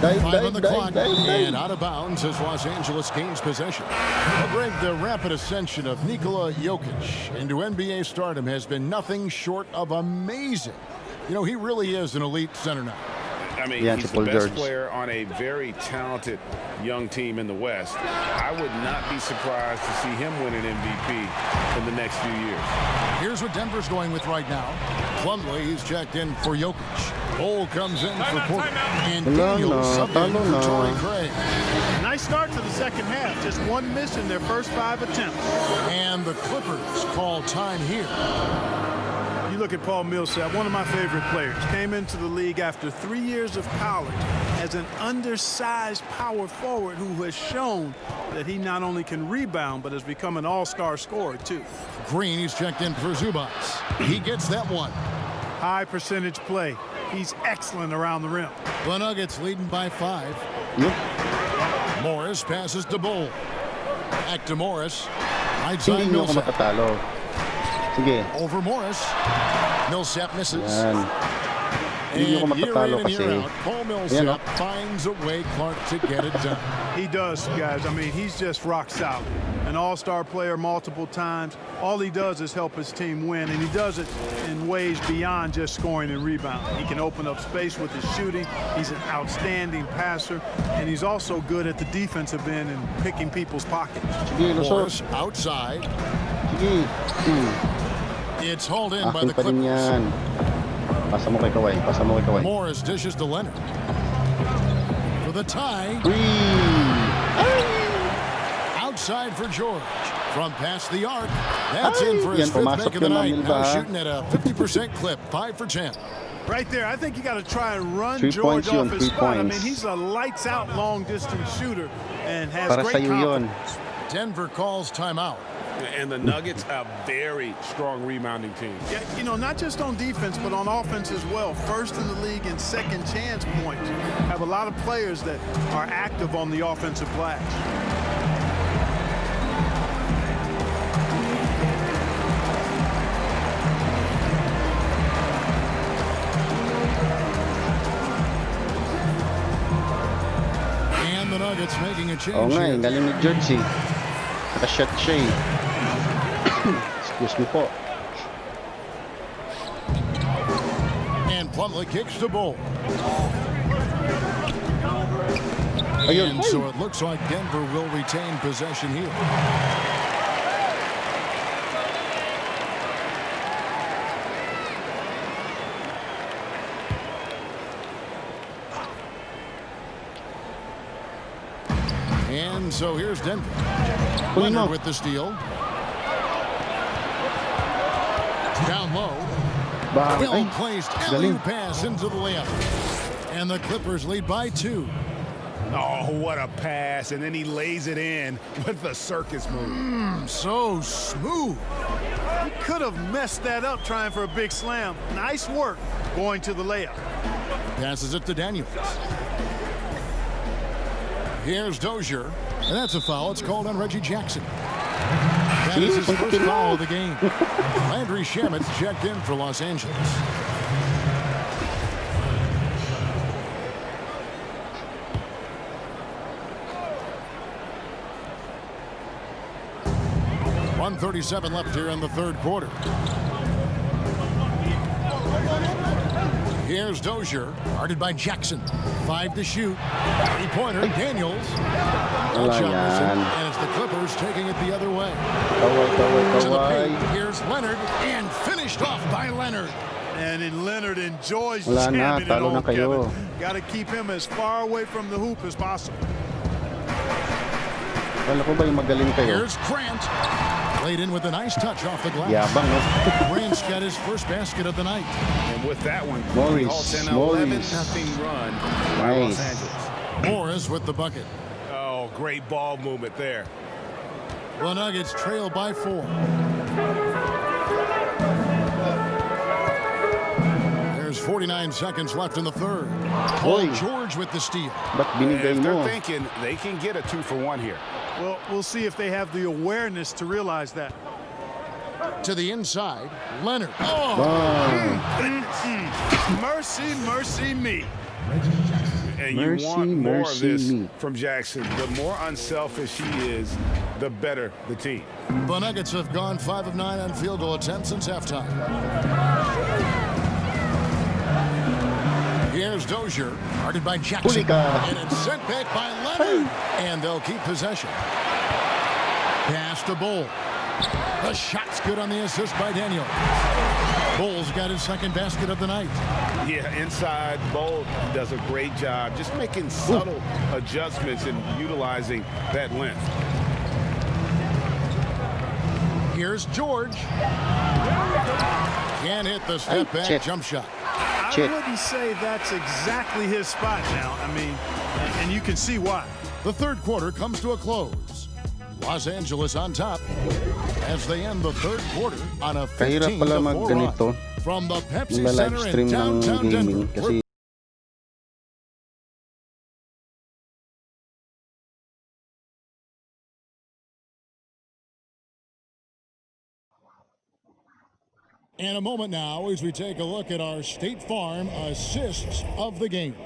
S1: Dive,
S3: 5 on the
S1: dive,
S3: clock,
S1: dive, dive.
S3: and out of bounds as Los Angeles gains possession. Well, Greg, the rapid ascension of Nikola Jokic into NBA stardom has been nothing short of amazing. You know, he really is an elite center now.
S5: I mean,
S1: Yeah,
S5: he's the
S1: Paul
S5: best
S1: George.
S5: player on a very talented young team in the West. I would not be surprised to see him win an MVP in the next few years.
S3: Here's what Denver's going with right now. Plumlee, he's checked in for Jokic. Cole comes in for Porter. And
S1: Wala
S3: Daniels
S1: na,
S3: subbed in
S1: talo
S3: for
S1: na.
S3: Torrey Craig.
S6: Nice start to the second half. Just 1 miss in their first 5 attempts.
S3: And the Clippers call time here.
S6: You look at Paul Millsap, one of my favorite players. Came into the league after 3 years of college as an undersized power forward who has shown that he not only can rebound, but has become an all-star scorer, too.
S3: Green, he's checked in for Zubac. He gets that one.
S6: High percentage play. He's excellent around the rim.
S3: The Nuggets leading by 5. Morris passes to Bull. Back to Morris. Right
S1: Hindi
S3: side
S1: nyo ako
S3: Millsap.
S1: matatalo. Sige.
S3: Over Morris. Millsap misses.
S1: Yan. Hindi nyo ako
S3: And year
S1: matatalo
S3: in and
S1: kasi.
S3: year out, Paul
S1: Ayan,
S3: Millsap finds a way, Clark, to get it done.
S6: He does, guys. I mean, he's just rock solid. An all-star player multiple times. All he does is help his team win, and he does it in ways beyond just scoring and rebounding. He can open up space with his shooting. He's an outstanding passer, and he's also good at the defensive end and picking people's pockets.
S1: Sige, lusot.
S3: Morris outside.
S1: Sige.
S3: It's hauled in by
S1: Akin
S3: the
S1: pa rin
S3: Clippers.
S1: yan. Pasa mo kay Kawhi. Pasa mo kay Kawhi.
S3: Morris dishes to Leonard. For the tie. Outside for George. From past the arc. That's in for his
S1: Yan,
S3: 5th
S1: pumasok
S3: make of the
S1: yun,
S3: night.
S1: Ma'am
S3: Now
S1: Milba.
S3: shooting at a 50% clip. 5 for 10.
S6: Right there, I think you got to try and run
S1: 3
S6: George
S1: points
S6: off
S1: yun,
S6: his
S1: 3
S6: spot. I mean,
S1: points.
S6: he's a lights-out long-distance shooter and has
S1: Para
S6: great
S1: sa'yo yun.
S6: confidence.
S3: Denver calls timeout.
S5: And the Nuggets, a very strong rebounding team.
S6: Yeah, you know, not just on defense, but on offense as well. First in the league in second chance points. Have a lot of players that are active on the offensive glass.
S3: And the Nuggets making a change
S1: Oo nga eh,
S3: here.
S1: galing ni George eh. Nakashot siya eh. Excuse me po.
S3: And Plumlee kicks the ball.
S1: Ayun.
S3: And so it looks like Denver will retain possession here. And so here's Denver. Leonard with the steal. Down low. Well placed alley-oop pass into the layup. And the Clippers lead by 2.
S8: Oh, what a pass. And then he lays it in with the circus move.
S6: So smooth. He could have messed that up trying for a big slam. Nice work going to the layup.
S3: Passes it to Daniels. Here's Dozier. And that's a foul. It's called on Reggie Jackson. That is his first foul of the game. Landry Shamit's checked in for Los Angeles. .137 left here in the third quarter. Here's Dozier, guarded by Jackson. 5 to shoot. 3-pointer, Daniels. And it's the Clippers taking it the other way. To the paint, here's Leonard, and finished off by Leonard.
S6: And Leonard enjoys jamming it on Kevin. Got to keep him as far away from the hoop as possible.
S3: Here's Grant. Laid in with a nice touch off the glass. Grant's got his first basket of the night.
S5: And with that one,
S1: Morris.
S5: 11-0 run by Los Angeles.
S3: Morris with the bucket.
S8: Oh, great ball movement there.
S3: The Nuggets trail by 4. There's 49 seconds left in the third. Paul George with the steal.
S5: If they're thinking they can get a 2-for-1 here.
S6: Well, we'll see if they have the awareness to realize that.
S3: To the inside, Leonard.
S6: Mercy, mercy me.
S5: And you want more of this from Jackson. The more unselfish he is, the better the team.
S3: The Nuggets have gone 5 of 9 on field goal attempts since halftime. Here's Dozier, guarded by Jackson. And it's sent back by Leonard. And they'll keep possession. Pass to Bull. The shot's good on the assist by Daniel. Bull's got his second basket of the night.
S5: Yeah, inside, Bull does a great job just making subtle adjustments and utilizing that length.
S3: Here's George. Can't hit the step-back jump shot.
S6: I wouldn't say that's exactly his spot now. I mean, and you can see why.
S3: The third quarter comes to a close. Los Angeles on top as they end the third quarter on a 15-4 run from the Pepsi Center in downtown Denver. And a moment now as we take a look at our State Farm assists of the game.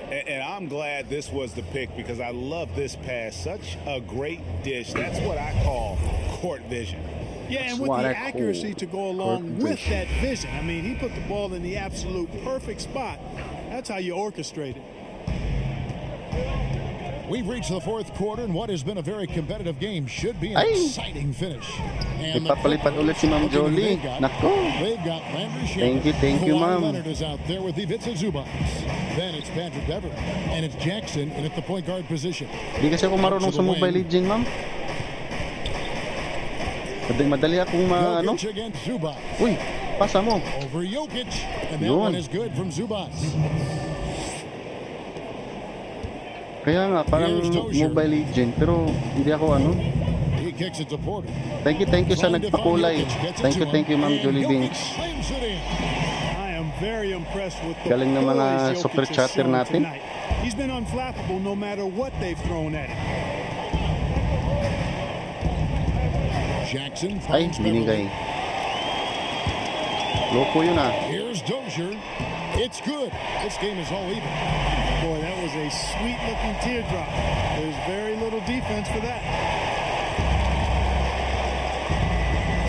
S8: And I'm glad this was the pick because I love this pass. Such a great dish. That's what I call court vision.
S6: Yeah, and with the accuracy to go along with that vision. I mean, he put the ball in the absolute perfect spot. That's how you orchestrate it.
S3: We've reached the fourth quarter, and what has been a very competitive game should be an exciting finish. And
S1: Ipapalipat ulit si Ma'am Jolie. Nako.
S3: They've got Landry Shamit's.
S1: Thank you, Ma'am.
S3: Leonard is out there with Ivica Zubats. Then it's Patrick Beverly, and it's Jackson in at the point guard position.
S1: Di kasi ako marunong sa Mobile Legends, ma'am. Madali akong ano? Uy, pasa mo.
S3: Over Jokic, and that one is good from Zubats.
S1: Kaya nga, parang Mobile Legend, pero hindi ako ano.
S3: He kicks it to Porter.
S1: Thank you sa nagpakulay. Thank you, Ma'am Jolie Binks.
S6: I am very impressed with the
S1: galing ng mga super chatter natin.
S6: He's been unflappable no matter what they've thrown at him.
S3: Jackson
S1: Ay, binigay. Loko yun ah.
S3: Here's Dozier. It's good. This game is all even.
S6: Boy, that was a sweet-looking teardrop. There's very little defense for that.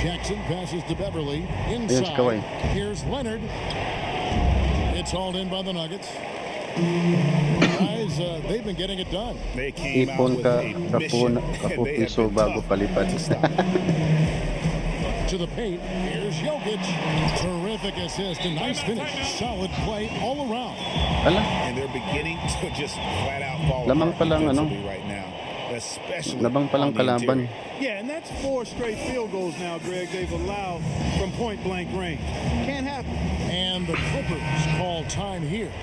S3: Jackson passes to Beverly. Inside. Here's Leonard. It's hauled in by the Nuggets. Guys, they've been getting it done.
S5: They came out with a mission.
S1: Piso bago palipat.
S3: To the paint, here's Jokic. Terrific assist, a nice finish. Solid play all around.
S8: And they're beginning to just flat out fall
S1: Lamang palang ano?
S8: right now, especially
S1: Labang palang kalaban.
S6: Yeah, and that's 4 straight field goals now, Greg, they've allowed from point-blank range. Can't happen.
S3: And the Clippers call time here.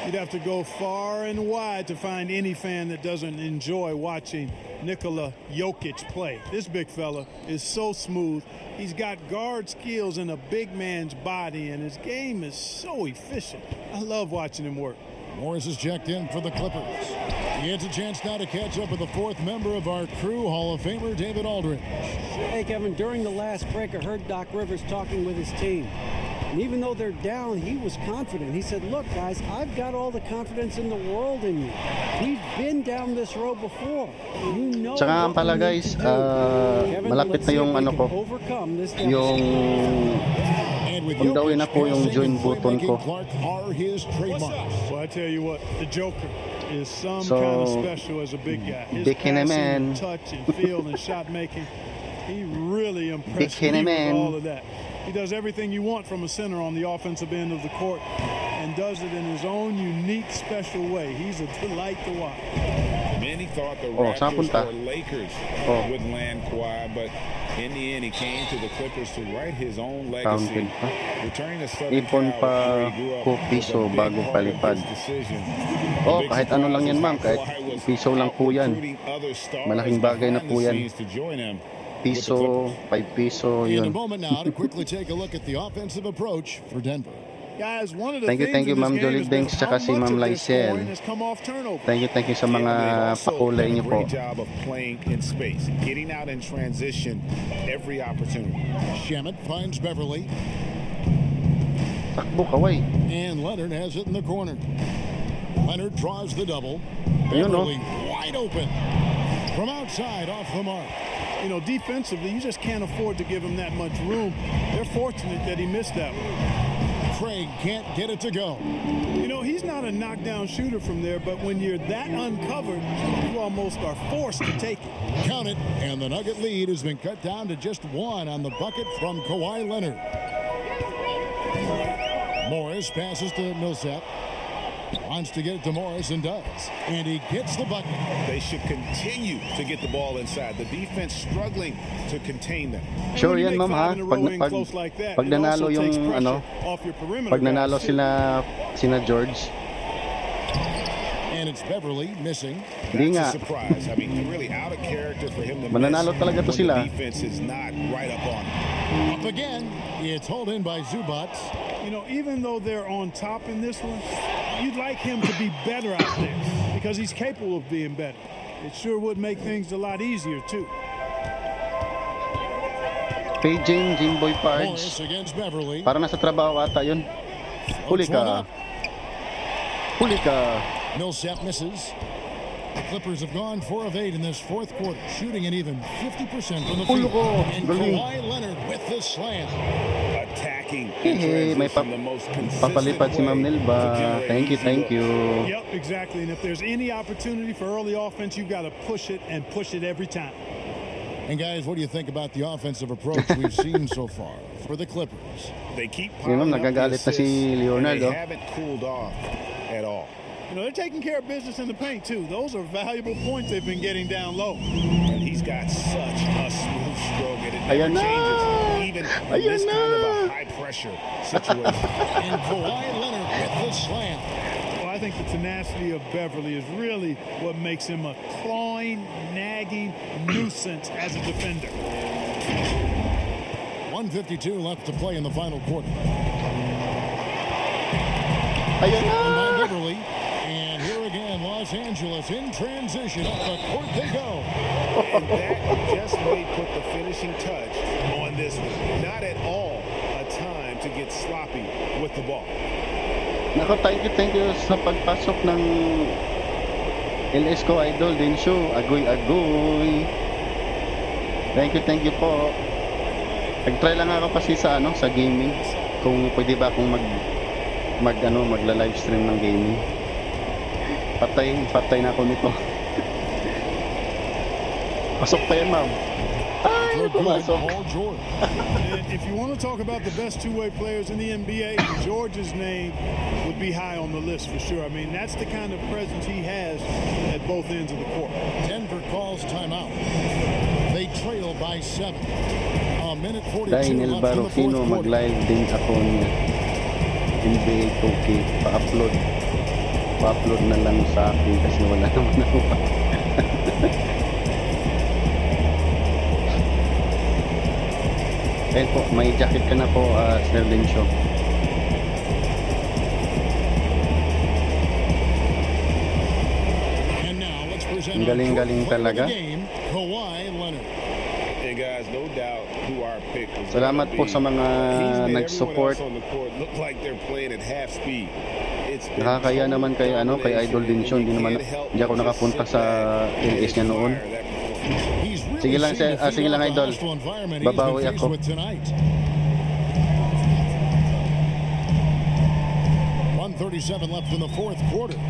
S6: You'd have to go far and wide to find any fan that doesn't enjoy watching Nikola Jokic play. This big fella is so smooth. He's got guard skills in a big man's body, and his game is so efficient. I love watching him work.
S3: Morris is checked in for the Clippers. He gets a chance now to catch up with the fourth member of our crew, Hall of Famer David Aldridge.
S4: Hey, Kevin, during the last break, I heard Doc Rivers talking with his team. And even though they're down, he was confident. He said, look, guys, I've got all the confidence in the world in you. We've been down this road before. You know
S1: Tsaka pala guys, malapit na yung ano ko, yung undawin na po yung join button ko.
S6: Well, I tell you what, the Joker is some
S1: So,
S6: kind of special as a big guy. His
S1: big
S6: passing,
S1: man.
S6: touch, and field and shot making, he really
S1: Big
S6: impressed me with
S1: man.
S6: all of that. He does everything you want from a center on the offensive end of the court and does it in his own unique, special way. He's a delight to watch.
S5: Many thought the
S1: saan
S5: Raptors
S1: punta?
S5: or Lakers would land Kawhi, but in the end, he came to the Clippers to write his own legacy.
S1: Fountain pa.
S5: Returning to Southern
S1: Ipon
S5: Cal,
S1: pa
S5: where he grew up,
S1: po
S5: was a
S1: piso
S5: big
S1: bago
S5: part of
S1: palipad.
S5: his decision.
S1: Oh,
S5: Big
S1: kahit ano lang yan, ma'am.
S5: surprise
S1: Kahit
S5: is how Kawhi was
S1: piso lang po yan.
S5: recruiting other stars
S1: Malaking bagay na
S5: behind
S1: po
S5: the
S1: yan.
S5: scenes to join him.
S1: Piso, 5 piso,
S3: In a
S1: yun.
S3: moment now to quickly take a look at the offensive approach for Denver.
S6: Guys, one of the
S1: Thank you,
S6: things in this
S1: Ma'am
S6: game
S1: Jolie
S6: has been
S1: Banks, tsaka
S6: how
S1: si
S6: much
S1: Ma'am
S6: of their
S1: Lysel.
S6: scoring has come off turnover.
S1: Thank you sa mga
S5: They've also
S1: pakulay
S5: done a
S1: niyo po.
S5: great job of playing in space, getting out in transition every opportunity.
S3: Shamet finds Beverly,
S1: Takbo, kaway.
S3: and Leonard has it in the corner. Leonard draws the double.
S1: Ayun, no?
S3: Beverly wide open. From outside, off the mark.
S6: You know, defensively, you just can't afford to give him that much room. They're fortunate that he missed that one.
S3: Craig can't get it to go.
S6: You know, he's not a knockdown shooter from there, but when you're that uncovered, you almost are forced to take it.
S3: Count it, and the Nugget lead has been cut down to just one on the bucket from Kawhi Leonard. Morris passes to Millsap. Wants to get it to Morris and does. And he gets the bucket.
S8: They should continue to get the ball inside. The defense struggling to contain them.
S1: Sure yan, ma'am, ha? Pag nanalo yung, ano, pag nanalo sina George.
S3: And it's Beverly missing.
S1: Hindi nga.
S8: That's a surprise. I mean, really out of character for him to
S1: Mananalo
S8: miss
S1: talaga to
S8: when
S1: sila.
S8: the defense is not right up on him.
S3: Up again. It's hauled in by Zubac.
S6: You know, even though they're on top in this one, you'd like him to be better out there because he's capable of being better. It sure would make things a lot easier, too.
S1: Paging Jimboy Pards.
S3: Morris against Beverly.
S1: Para nasa trabaho ata yun. Huli ka. Huli ka.
S3: Millsap misses. The Clippers have gone 4 of 8 in this fourth quarter, shooting an even 50% from the field. And Kawhi Leonard with the slam.
S8: Attacking
S1: Hey, may papalipad si Ma'am Nilba. Thank you.
S6: Yep, exactly. And if there's any opportunity for early offense, you've got to push it and push it every time.
S3: And guys, what do you think about the offensive approach we've seen so far for the Clippers?
S8: They keep
S1: Yun,
S8: piling up the
S1: nagagalit na si
S8: assists, and
S1: Leonardo.
S8: they haven't cooled off at all.
S6: You know, they're taking care of business in the paint, too. Those are valuable points they've been getting down low.
S8: And he's got such a smooth stroke, and it never
S1: Ayan na!
S8: changes, even in this kind of a high-pressure situation.
S3: And Kawhi Leonard with the slam.
S6: Well, I think the tenacity of Beverly is really what makes him a clawing, nagging nuisance as a defender.
S3: 1:52 left to play in the final quarter.
S1: Ayun na!
S3: And by Beverly. And here again, Los Angeles in transition. Up the court they go.
S8: And that just may put the finishing touch on this one. Not at all a time to get sloppy with the ball.
S1: Nako, thank you sa pagpasok ng LS ko, Idol Dinshu. Agoy. Thank you po. Nag-try lang ako kasi sa sa gaming. Kung pwede ba akong magla-live stream ng gaming. Patay na ako nito. Pasok pa yan, ma'am. Ay, pumasok.
S6: And if you want to talk about the best two-way players in the NBA, George's name would be high on the list for sure. I mean, that's the kind of presence he has at both ends of the court.
S3: Denver calls timeout. They trail by 7. A minute 42
S1: Daniel
S3: left in the fourth
S1: Barofino,
S3: quarter.
S1: mag-live din ako niya. NBA2k pa-upload. Pa-upload na lang sa akin kasi wala naman ako. Ayun po, may jacket ka na po, Sir Lencho. Ang galing-galing talaga.
S8: And guys, no doubt who our pick was.
S1: Salamat po sa mga nag-support.
S8: Look like they're playing at half speed.
S1: Nakakaya naman kay Idol din siya. Hindi ako nakapunta sa LS niya noon. Sige lang Idol. Babawi ako.
S3: .137 left in the fourth quarter.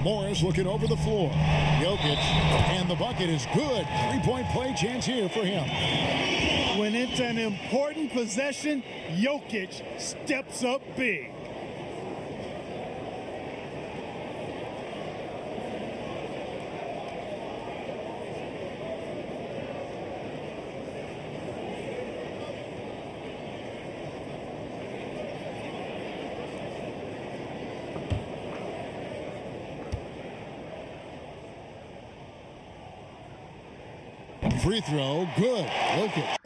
S3: Morris looking over the floor. Jokic, and the bucket is good. Three-point play chance here for him.
S6: When it's an important possession, Jokic steps up big.
S3: Free throw, good. Jokic.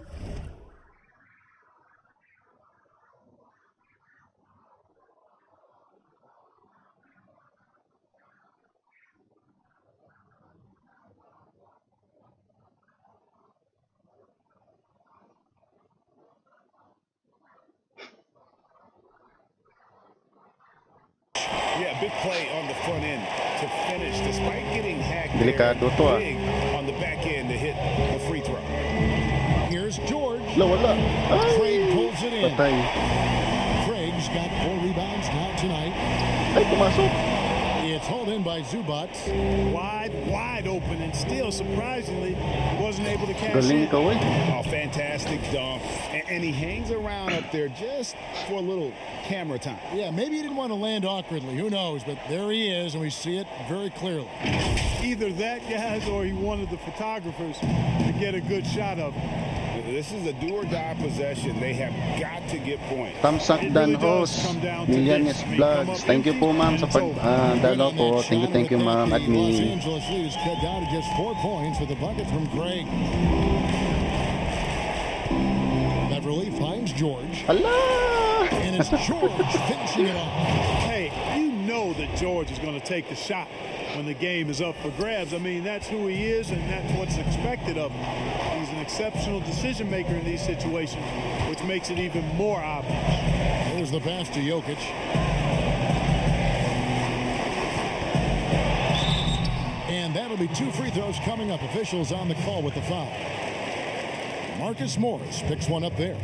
S8: Yeah, big play on the front end to finish, despite getting hacked
S1: Delikado to,
S8: big on the back end to hit the free throw.
S3: Here's George.
S1: Wala.
S3: Craig pulls it in.
S1: Patay.
S3: Craig's got 4 rebounds now tonight.
S1: Ay, pumasok.
S3: It's hauled in by Zubac.
S6: Wide open, and still, surprisingly, wasn't able to cash
S1: Galing
S6: in.
S1: ka, wey.
S8: Oh, fantastic dunk. And he hangs around up there just for a little camera time.
S3: Yeah, maybe he didn't want to land awkwardly. Who knows? But there he is, and we see it very clearly.
S6: Either that, guys, or he wanted the photographers to get a good shot of him.
S8: This is a do-or-die possession. They have got to get points.
S1: Tamsak Dan host, Millionaires Vlogs. Thank you po ma'am sa pag-dalaw po. Thank you ma'am,
S3: Los
S1: admin.
S3: Angeles lead is cut down to just 4 points with a bucket from Craig. Beverly finds George.
S1: Allah!
S3: And it's George finishing it off.
S6: Hey, you know that George is going to take the shot when the game is up for grabs. I mean, that's who he is, and that's what's expected of him. He's an exceptional decision maker in these situations, which makes it even more obvious.
S3: There's the pass to Jokic. And that'll be 2 free throws coming up. Officials on the call with the foul. Marcus Morris picks one up there.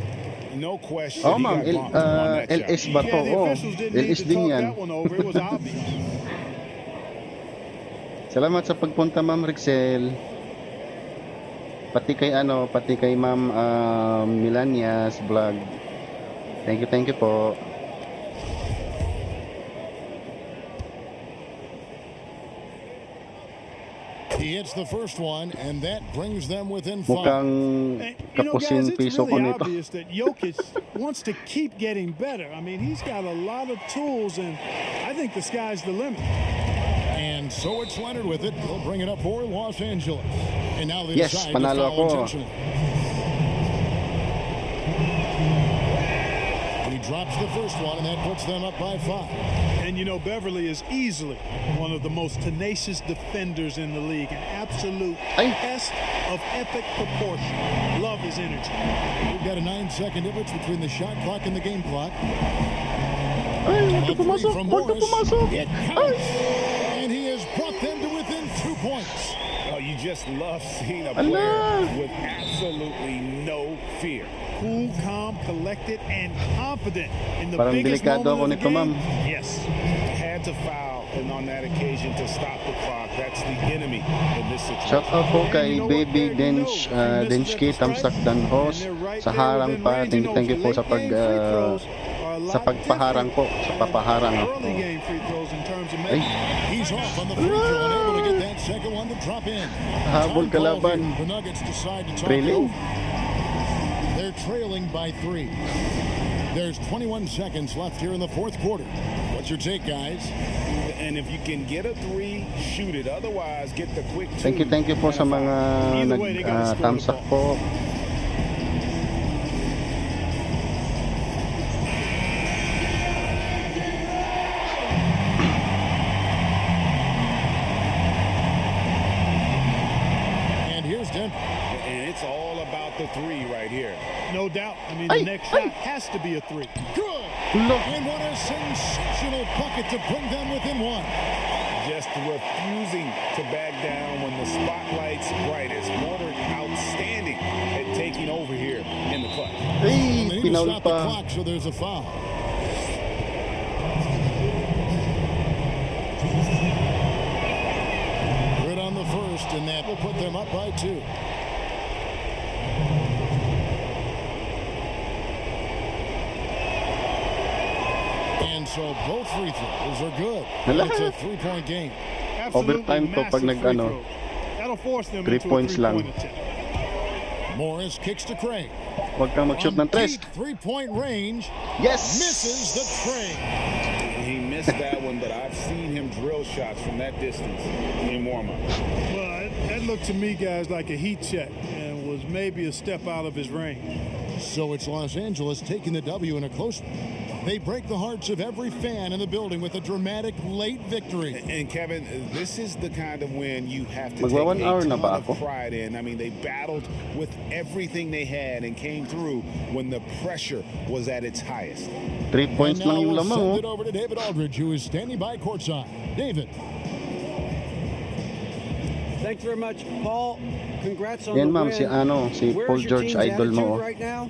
S8: No question.
S1: Oh ma'am, LS ba to?
S6: Yeah, the
S1: Oh,
S6: officials didn't need
S1: LS
S6: to
S1: din
S6: talk
S1: yan.
S6: that one over. It was obvious.
S1: Salamat sa pagpunta ma'am Rixel. Pati kay ma'am Milania's vlog. Thank you po.
S3: He hits the first one, and that brings them within 5.
S1: Mukhang
S6: You know, guys,
S1: kapusin
S6: it's
S1: piso ko
S6: really
S1: nito.
S6: obvious that Jokic wants to keep getting better. I mean, he's got a lot of tools, and I think the sky's the limit.
S3: And so it's Leonard with it. They'll bring it up for Los Angeles. And now they
S1: Yes,
S3: decide to
S1: panalo
S3: foul
S1: ako.
S3: intentionally. He drops the first one, and that puts them up by 5.
S6: And you know, Beverly is easily one of the most tenacious defenders in the league. An absolute test of epic proportion. Love his energy.
S3: We've got a 9-second difference between the shot clock and the game clock.
S1: Ay, huwag ka pumasok. Huwag ka pumasok.
S3: It counts. And he has brought them to within 2 points.
S8: Oh, you just love seeing a player with absolutely no fear.
S6: Cool, calm, collected, and confident in the
S1: Parang
S6: biggest
S1: delikado
S6: moment
S1: ako
S6: of the
S1: nito,
S6: game.
S1: ma'am.
S6: Yes.
S8: Had to foul, and on that occasion to stop the clock. That's the enemy in this
S1: Shout
S8: situation.
S1: out po kay Baby Denski Tamsak Dan host sa harang pa. Thank you po sa pagpaharang po, sa papaharang.
S6: Early game free throws in terms of
S1: Ay,
S3: He's off on the free throw and able to get that second one to drop in.
S1: habol
S3: Time called
S1: kalaban.
S3: here. The Nuggets decide to talk
S1: Trailing.
S3: it over. They're trailing by 3. There's 21 seconds left here in the fourth quarter. What's your take, guys?
S8: And if you can get a three, shoot it. Otherwise, get the quick two.
S1: Thank you po sa mga nag-tamsak po.
S3: And here's Denver.
S8: And it's all about the three right here. No doubt. I mean, the next shot has to be a three.
S3: Good. And what a sensational bucket to bring them within one.
S8: Just refusing to back down when the spotlight's brightest. Warner outstanding at taking over here in the clutch.
S3: They need to stop the clock, so there's a foul. Good on the first, and that will put them up by 2. And so both free throws are good. It's a 3-point game.
S1: Overtime to pag nag-ano.
S8: That'll force them
S1: 3
S8: into
S1: points
S8: a
S1: lang.
S3: Morris kicks to Craig.
S1: Huwag kang mag-shoot ng tres.
S3: Deep 3-point range.
S1: Yes!
S3: Misses the tray.
S5: He missed that one, but I've seen him drill shots from that distance in warm-up.
S6: Well, that looked to me, guys, like a heat check and was maybe a step out of his range.
S3: So it's Los Angeles taking the W in a close one. They break the hearts of every fan in the building with a dramatic late victory.
S5: And Kevin, this is the kind of win you have to
S1: Magwa 1
S5: take a
S1: hour na
S5: ton
S1: ba
S5: of
S1: ako?
S5: pride in. I mean, they battled with everything they had and came through when the pressure was at its highest.
S1: 3 points
S3: And now
S1: lang yung
S3: we'll
S1: lamang.
S3: send it over to David Aldridge, who is standing by courtside. David.
S4: Thanks very much, Paul. Congrats on
S1: Yan
S4: the
S1: ma'am,
S4: win.
S1: si
S4: Where's
S1: Paul
S4: your
S1: George
S4: team's
S1: idol mo.
S4: attitude right now?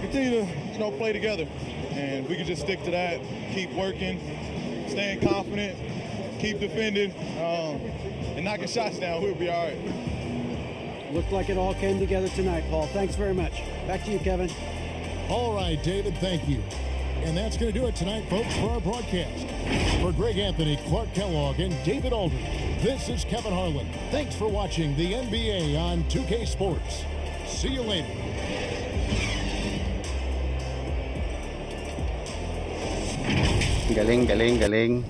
S13: Continue to play together, and we can just stick to that. Keep working, staying confident, keep defending, and knocking shots down. We'll be all right.
S4: Looked like it all came together tonight, Paul. Thanks very much. Back to you, Kevin.
S3: All right, David, thank you. And that's going to do it tonight, folks, for our broadcast. For Greg Anthony, Clark Kellogg, and David Aldridge, this is Kevin Harlan. Thanks for watching the NBA on 2K Sports. See you later.
S1: Galing.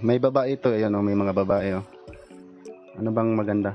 S1: May babae ito, ayan oh, may mga babae oh. Ano bang maganda?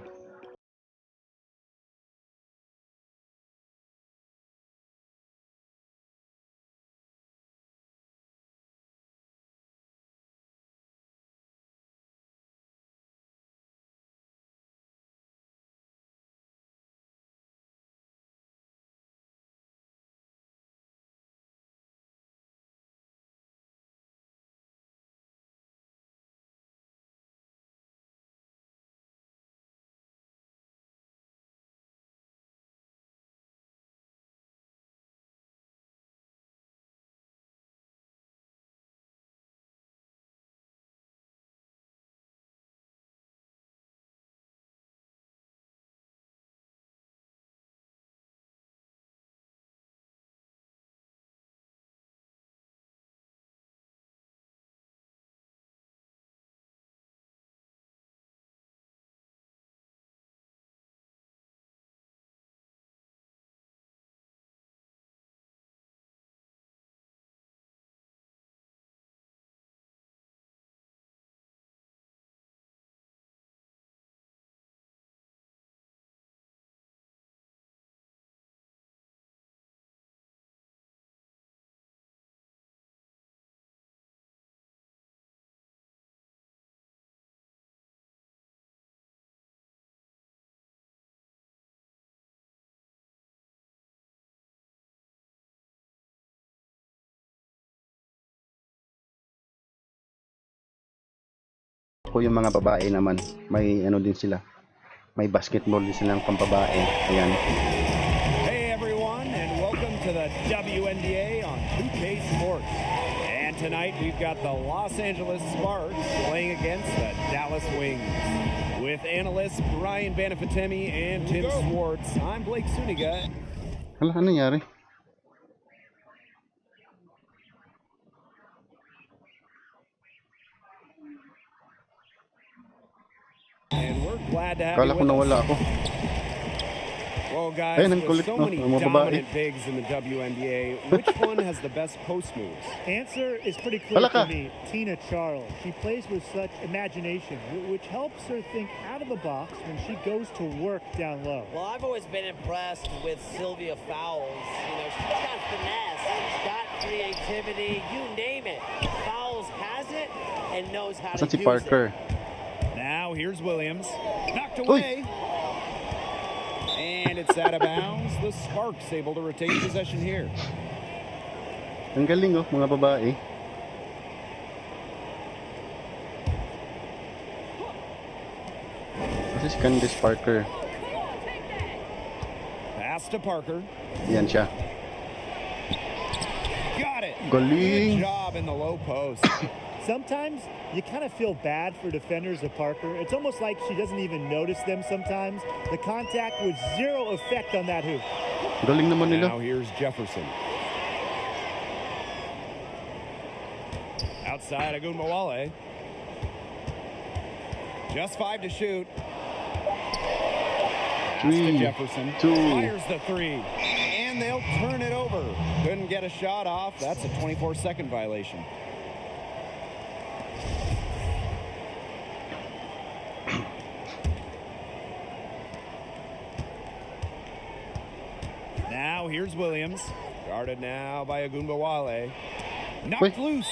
S1: Ako yung mga babae naman, may ano din sila. May basketball din silang pambabae. Ayan.
S14: Hey everyone, and welcome to the WNBA on 2K Sports. And And tonight we've got the Los Angeles Sparks playing against the Dallas Wings. With analysts Brian Banafitemi and Tim Swartz, I'm Blake Suniga.
S1: Hala, ano nangyari?
S14: And we're glad to have
S1: Kala
S14: you
S1: ko
S14: with
S1: nawala
S14: us.
S1: ako.
S14: Well, guys,
S1: Ayun, ang
S14: with
S1: kulit,
S14: so
S1: no?
S14: many
S1: Ang mga babae.
S14: dominant bigs in the WNBA, which one has the best post moves?
S15: Answer is pretty clear
S1: Wala ka.
S15: for me. Tina Charles. She plays with such imagination, which helps her think out of the box when she goes to work down low.
S16: Well, I've always been impressed with Sylvia Fowles. You know, she's got finesse, she's got creativity, you name it. Fowles has it and knows how
S1: Asan
S16: to
S1: si
S16: use
S1: Parker?
S14: Now here's Williams. Knocked away. And it's out of bounds. The Sparks able to retain possession here.
S1: Ang galing, oh, mga babae. Kasi si Candice Parker.
S14: Pass to Parker.
S1: Yan siya.
S14: Got it.
S1: Galing.
S14: Good job in the low post.
S15: Sometimes you kind of feel bad for defenders of Parker. It's almost like she doesn't even notice them sometimes. The contact with zero effect on that hoop.
S1: Galing naman nila.
S14: Now here's Jefferson. Outside Agunmawale. Just 5 to shoot. Pass to Jefferson. Fires the 3. And they'll turn it over. Couldn't get a shot off. That's a 24-second violation. Now here's Williams. Guarded now by Agunbawale. Knocked loose.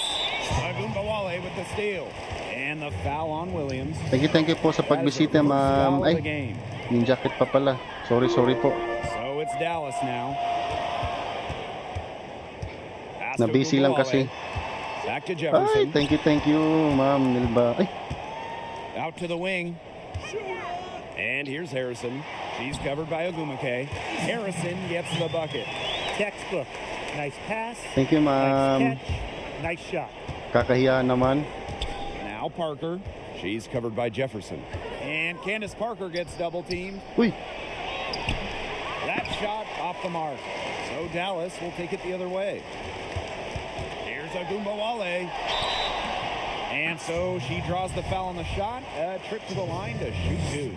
S14: Agunbawale with the steal. And the foul on Williams.
S1: Thank you po sa pagbisita, ma'am. Ay, yung jacket pa pala. Sorry po.
S14: So it's Dallas now.
S1: Na-busy lang kasi.
S14: Back to Jefferson.
S1: Ay, thank you, ma'am Nilba. Ay.
S14: Out to the wing. And here's Harrison. She's covered by Ogumake. Harrison gets the bucket.
S15: Textbook. Nice pass.
S1: Thank you, ma'am.
S15: Nice catch. Nice shot.
S1: Kakahiya naman.
S14: Now Parker. She's covered by Jefferson. And Candace Parker gets double teamed.
S1: Uy.
S14: That shot off the mark. So Dallas will take it the other way. Here's Agumbawale. And so she draws the foul on the shot. A trip to the line to shoot 2.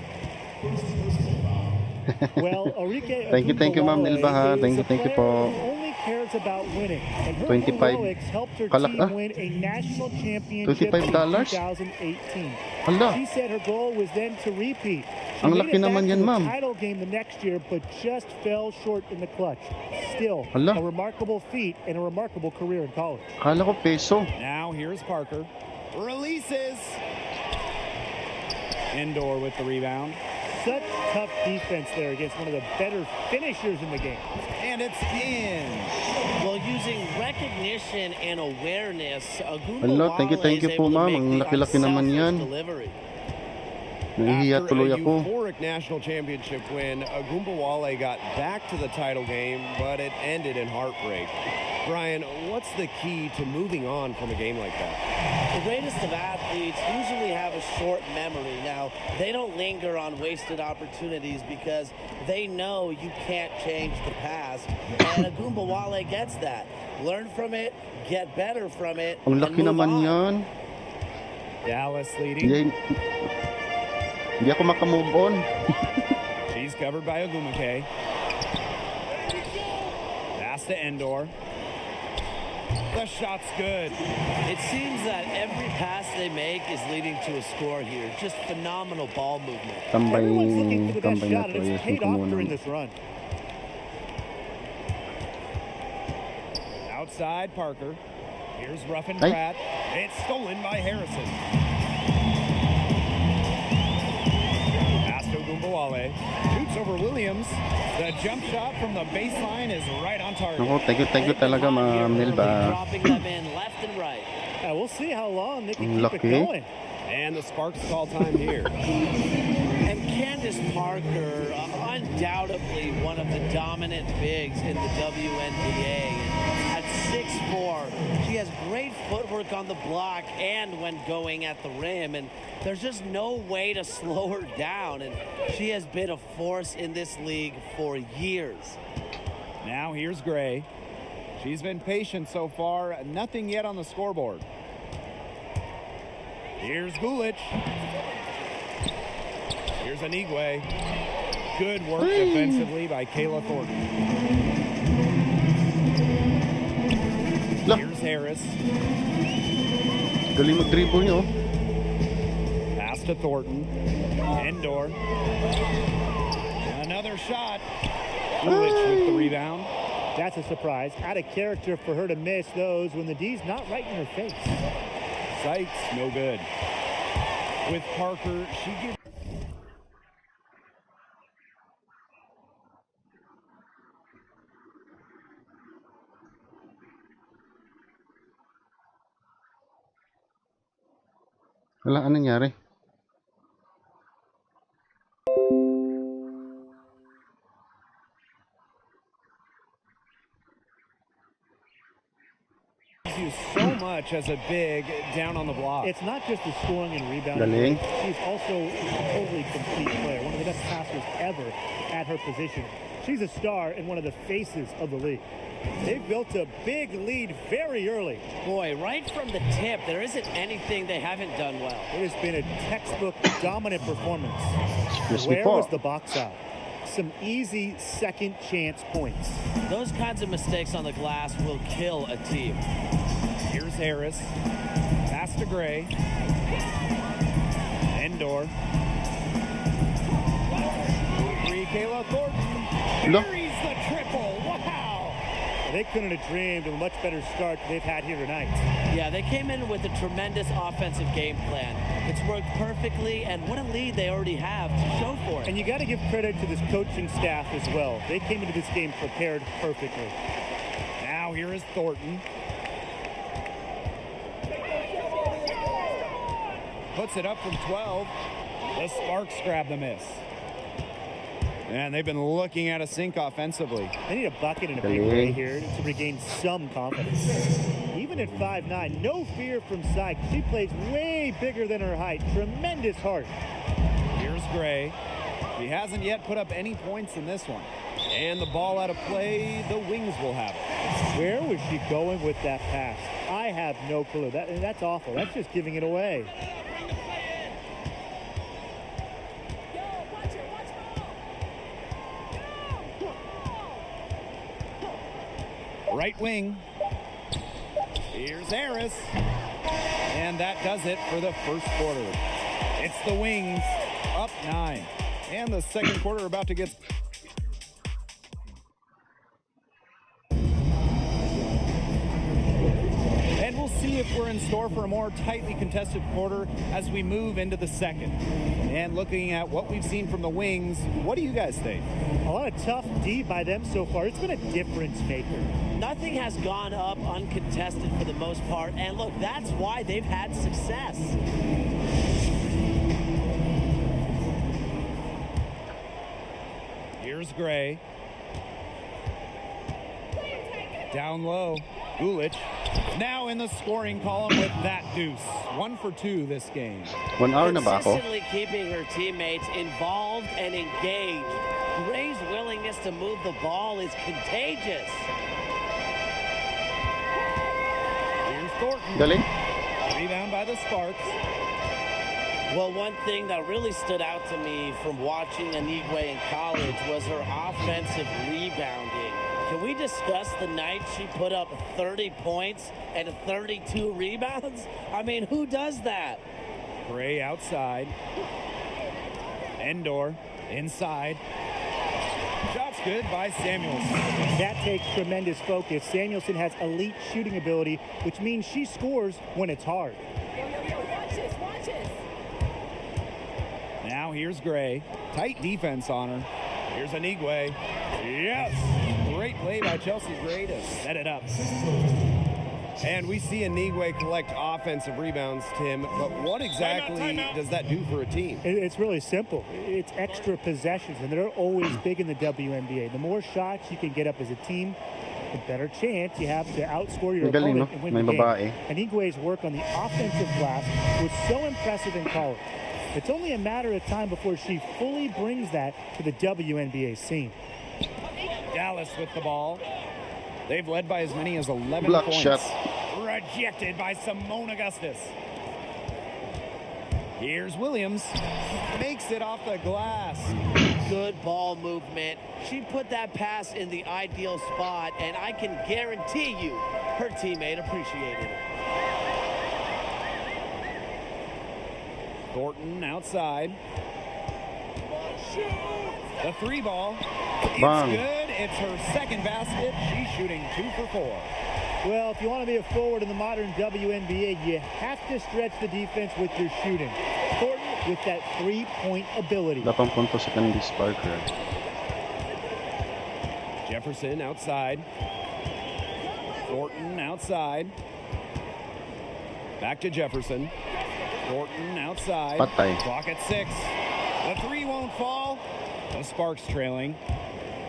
S15: Well, Enrique
S1: Thank you, ma'am Nilba, ha. Thank you po.
S15: Only cares about winning. And her
S1: 25.
S15: heroics helped her team win a national championship in
S1: $25?
S15: 2018.
S1: Hala.
S15: She said her goal was then to repeat. She
S1: Ang
S15: made
S1: laki
S15: it back
S1: naman
S15: to
S1: yan,
S15: the
S1: ma'am.
S15: title game the next year, but just fell short in the clutch. Still,
S1: Hala.
S15: a remarkable feat and a remarkable career in college.
S1: Kala ko peso.
S14: Now here's Parker. Releases. Indoor with the rebound.
S15: Such tough defense there against one of the better finishers in the game.
S14: And it's in.
S16: Well, using recognition and awareness,
S1: Hello, thank you po, ma'am. Ang laki-laki naman yan. Nahihiya tuloy
S14: After a
S1: ako.
S14: euphoric national championship win, Agumbawale got back to the title game, but it ended in heartbreak. Brian, what's the key to moving on from a game like that?
S16: The greatest of athletes usually have a short memory. Now, they don't linger on wasted opportunities because they know you can't change the past. And Agumbawale gets that. Learn from it, get better from it,
S1: Ang
S16: and
S1: laki
S16: move
S1: naman
S16: on.
S1: yan.
S14: Dallas leading.
S1: Hindi ako makamove on.
S14: She's covered by Ogumake. Pass to Endor. The shot's good.
S16: It seems that every pass they make is leading to a score here. Just phenomenal ball movement.
S15: Everyone's looking for the best
S1: Tambay na
S15: shot,
S1: to.
S15: and it's
S1: Ayusin
S15: paid
S1: ko
S15: off
S1: muna.
S15: during this run.
S14: Outside Parker. Here's Ruffin
S1: Ay.
S14: Pratt. It's stolen by Harrison. Pass to Gumbawale. Shoots over Williams. The jump shot from the baseline is right on target.
S1: Ako, thank you talaga, ma'am Nilba.
S16: Dropping them in left and right.
S15: We'll see how long they
S1: Ang
S15: can keep it
S1: laki.
S15: going.
S14: And the Sparks call time here.
S16: And Candace Parker, undoubtedly one of the dominant bigs in the WNBA. At 6'4", she has great great footwork on the block and when going at the rim, and there's just no way to slow her down, and she has been a force in this league for years.
S14: Now here's Gray. She's been patient so far, nothing yet on the scoreboard. Here's Gulich. Here's Anigwe. Good work defensively by Kayla Thornton. Here's Harris.
S1: Galing mag-dribble nyo.
S14: Pass to Thornton. Endor. Another shot. Gulich with the rebound.
S15: That's a surprise. Out of character for her to miss those when the D's not right in her face.
S14: Sykes, no good. With Parker, she gives...
S1: Wala, anong nangyari?
S14: You so much as a big down on the block.
S15: It's not just the scoring and rebounding.
S1: Galing.
S15: She's also a totally complete player, one of the best passers ever at her position. She's a star and one of the faces of the league. They've built a big lead very early.
S16: Boy, right from the tip, there isn't anything they haven't done well.
S15: It has been a textbook dominant performance.
S1: Yes,
S15: Where
S1: before.
S15: was the box out? Some easy second chance points.
S16: Those kinds of mistakes on the glass will kill a team.
S14: Here's Harris. Pass to Gray. Endor. Three, Kayla Thornton.
S1: No.
S14: Carries the triple. Wow.
S15: They couldn't have dreamed of a much better start they've had here tonight.
S16: Yeah, they came in with a tremendous offensive game plan. It's worked perfectly, and what a lead they already have to show for it.
S15: And you got to give credit to this coaching staff as well. They came into this game prepared perfectly.
S14: Now here is Thornton. Puts it up from 12. The Sparks grab the miss. And they've been looking at a sink offensively.
S15: They need a bucket in a big way here to regain some confidence. Even at 5'9", no fear from Sykes. She plays way bigger than her height. Tremendous heart.
S14: Here's Gray. She hasn't yet put up any points in this one. And the ball out of play, the Wings will have it.
S15: Where was she going with that pass? I have no clue. That's awful. That's just giving it away.
S14: Right wing. Here's Harris. And that does it for the first quarter. It's the Wings up 9. And the second quarter about to get... And we'll see if we're in store for a more tightly contested quarter as we move into the second. And looking at what we've seen from the Wings, what do you guys think?
S15: A lot of tough D by them so far. It's been a difference maker.
S16: Nothing has gone up uncontested for the most part, and look, that's why they've had success.
S14: Here's Gray. Down low. Gulich now in the scoring column with that deuce. 1 for 2 this game.
S1: 1 hour na ba ako?
S16: Consistently keeping her teammates involved and engaged. Gray's willingness to move the ball is contagious.
S14: Here's Thornton.
S1: Galing.
S14: Rebound by the Sparks.
S16: Well, one thing that really stood out to me from watching Anigwe in college was her offensive rebounding. Can we discuss the night she put up 30 points and 32 rebounds? I mean, who does that?
S14: Gray outside. Endor inside. Shot's good by Samuelson.
S15: That takes tremendous focus. Samuelson has elite shooting ability, which means she scores when it's hard.
S14: Now here's Gray. Tight defense on her. Here's Anigwe. Yes! Great play by Chelsea Gray to set it up. And we see Anigwe collect offensive rebounds, Tim, but what exactly does that do for a team?
S15: It's really simple. It's extra possessions, and they're always big in the WNBA. The more shots you can get up as a team, the better chance you have to outscore your
S1: Ang galing,
S15: opponent
S1: no?
S15: and win
S1: May
S15: the game.
S1: babae.
S15: And Higuain's work on the offensive glass was so impressive in college. It's only a matter of time before she fully brings that to the WNBA scene.
S14: Dallas with the ball. They've led by as many as 11
S1: Block
S14: points.
S1: shot.
S14: Rejected by Simone Augustus. Here's Williams. Makes it off the glass.
S16: Good ball movement. She put that pass in the ideal spot, and I can guarantee you her teammate appreciated it.
S14: Thornton outside. The three ball.
S1: Bang.
S14: It's good. It's her second basket. She's shooting 2 for 4.
S15: Well, if you want to be a forward in the modern WNBA, you have to stretch the defense with your shooting. Thornton with that three-point ability.
S1: 8 puntos si Candice Parker.
S14: Jefferson outside. Thornton outside. Back to Jefferson. Thornton outside.
S1: Patay.
S14: Clock at 6. The three won't fall. The Sparks trailing.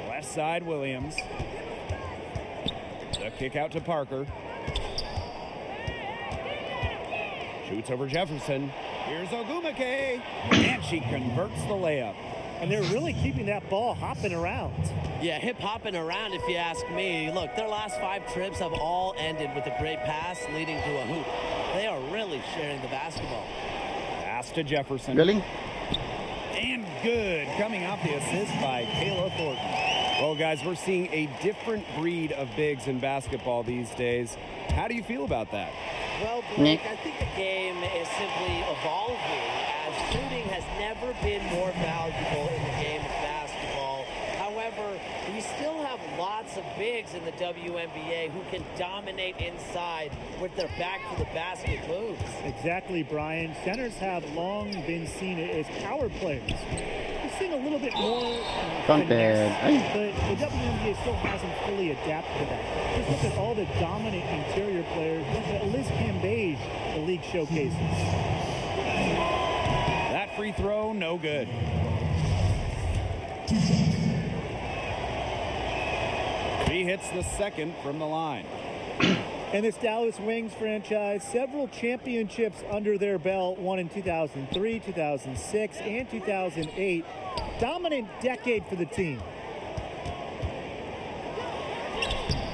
S14: Left side, Williams. The kick out to Parker. Shoots over Jefferson. Here's Ogumake. And she converts the layup.
S15: And they're really keeping that ball hopping around.
S16: Yeah, hip-hopping around if you ask me. Look, their last 5 trips have all ended with a great pass leading to a hoop. They are really sharing the basketball.
S14: Pass to Jefferson.
S1: Galing.
S14: And good, coming off the assist by Kayla Thornton. Well, guys, we're seeing a different breed of bigs in basketball these days. How do you feel about that?
S16: Well, Blake, I think the game is simply evolving as shooting has never been more valuable in the game of basketball. However, we still have lots of bigs in the WNBA who can dominate inside with their back-to-the-basket moves.
S15: Exactly, Brian. Centers have long been seen as power players. We're seeing a little bit more finesse, but the WNBA still hasn't fully adapted to that. Just look at all the dominant interior players. Look at Liz Cambage the league showcases.
S14: That free throw, no good. She hits the second from the line.
S15: And this Dallas Wings franchise, several championships under their belt, one in 2003, 2006, and 2008. Dominant decade for the team.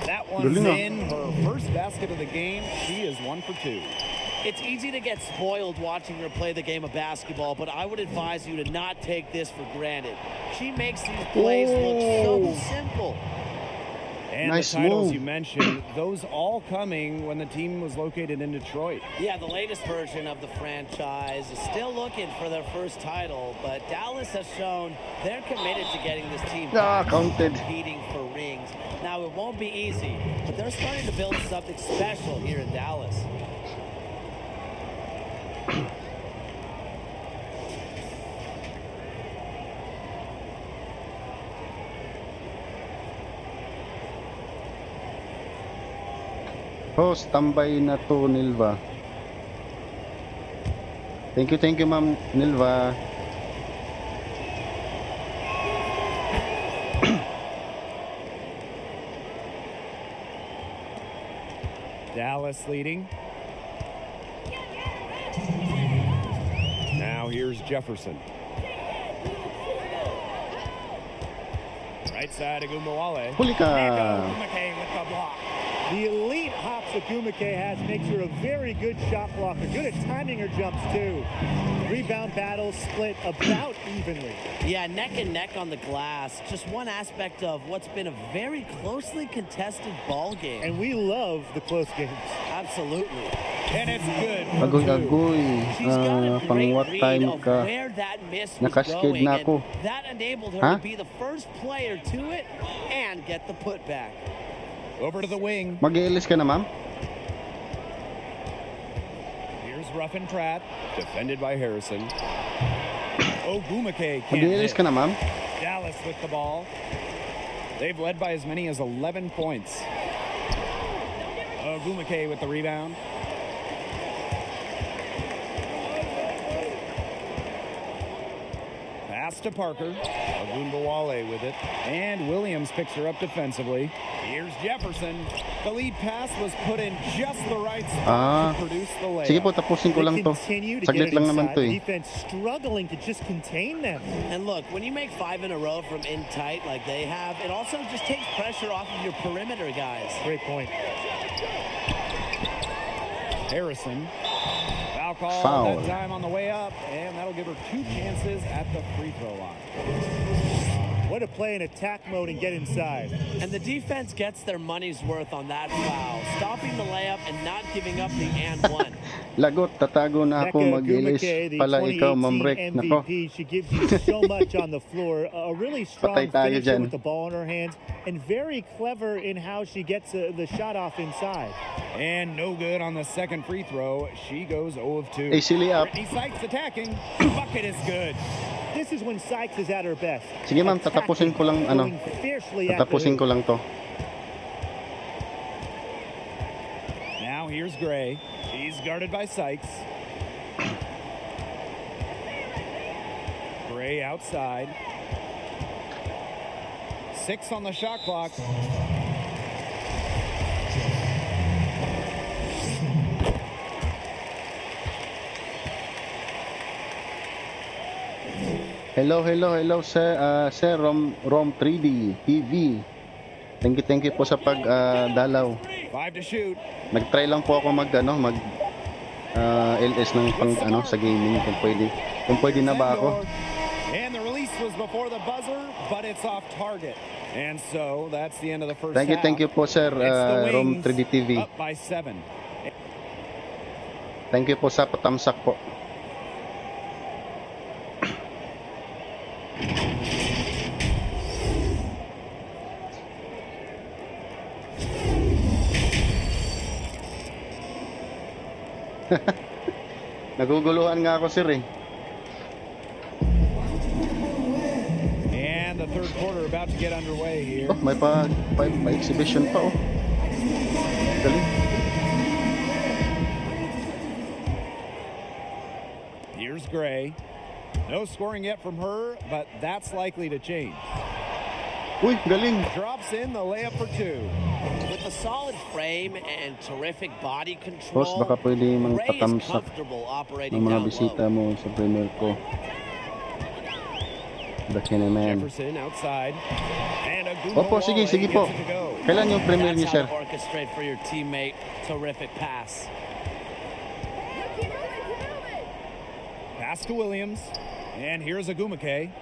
S14: That one's in. Her first basket of the game. She is 1 for 2.
S16: It's easy to get spoiled watching her play the game of basketball, but I would advise you to not take this for granted. She makes these plays look so simple.
S14: And
S1: nice
S14: the titles
S1: move.
S14: you mentioned, those all coming when the team was located in Detroit.
S16: Yeah, the latest version of the franchise is still looking for their first title, but Dallas has shown they're committed to getting this team back competing for rings. Now, it won't be easy, but they're starting to build something special here in Dallas.
S1: Host, tambay na to, Nilva. Thank you, Ma'am Nilva.
S14: Dallas leading. Now here's Jefferson. Right side, Agumbawale.
S1: Huli ka.
S14: Ogumake with the block.
S15: The elite hops Ogumake has makes her a very good shot blocker. Good at timing her jumps, too. Rebound battle split about evenly.
S16: Yeah, neck and neck on the glass. Just one aspect of what's been a very closely contested ball game.
S15: And we love the close games.
S16: Absolutely.
S14: And it's good.
S1: Agoy-agoy. Pang what time ka?
S16: Where that miss was
S1: Nakaskid
S16: going,
S1: na
S16: and
S1: ako.
S16: that enabled her
S1: Huh?
S16: to be the first player to it and get the putback.
S14: Over to the wing.
S1: Mag-i-ilis ka na, ma'am?
S14: Here's Ruffin Pratt, defended by Harrison. Ogumake can't
S1: Mag-i-ilis
S14: hit.
S1: ka na, ma'am?
S14: Dallas with the ball. They've led by as many as 11 points. Ogumake with the rebound. Pass Pass to Parker. Agumbawale with it. And Williams picks her up defensively. Here's Jefferson. The lead pass was put in just the right spot to produce the layup.
S1: Sige po, tapusin ko lang to. Saglit lang naman to eh.
S15: Defense struggling to just contain them.
S16: And look, when you make 5 in a row from in tight like they have, it also just takes pressure off of your perimeter guys.
S15: Great point.
S14: Harrison. Foul call that time on the way up, and that'll give her 2 chances at the free throw line.
S15: Way to play in attack mode and get inside.
S16: And the defense gets their money's worth on that foul, stopping the layup and not giving up the and one.
S1: Lagot, tatago na ako mag-ilis. Pala ikaw, Mamrek. Nako.
S15: She gives you so much on the floor. A really strong finisher with the ball in her hands, and very clever in how she gets the shot off inside.
S14: And no good on the second free throw. She goes 0 of 2.
S1: Easily up.
S14: Brittany Sykes attacking. The bucket is good.
S15: This is when Sykes is at her best.
S1: Sige ma'am, tatapusin ko lang tatapusin ko lang to.
S14: Now here's Gray. He's guarded by Sykes. Gray outside. 6 on the shot clock.
S1: Hello Sir Rom 3D TV. Thank you po sa pagdalaw.
S14: 5 to shoot.
S1: Nag-try lang po ako mag LS ng sa gaming kung pwede na ba ako.
S14: And the release was before the buzzer, but it's off target. And so that's the end of the first
S1: half. Thank you po Sir Rom 3D TV.
S14: Up by 7.
S1: Thank you po sa patamsak po. Naguguluhan nga ako sir eh.
S14: And the third quarter about to get underway here.
S1: Oh, may exhibition pa oh. Galing.
S14: Here's Gray. No scoring yet from her, but that's likely to change.
S1: Uy, galing.
S14: Drops in the layup for 2.
S16: With a solid frame and terrific body control,
S1: Boss, baka pwede mang
S16: Ray is
S1: patamsak
S16: comfortable
S1: ng
S16: operating
S1: mga
S16: down
S1: bisita
S16: low.
S1: mo sa premier ko. The Kineman.
S14: Jefferson outside. And a good
S1: Opo, sige po. Kailan yung premier niyo, sir?
S16: That's how to orchestrate for your teammate. Terrific pass.
S14: Pass to Williams. And here's Agumake.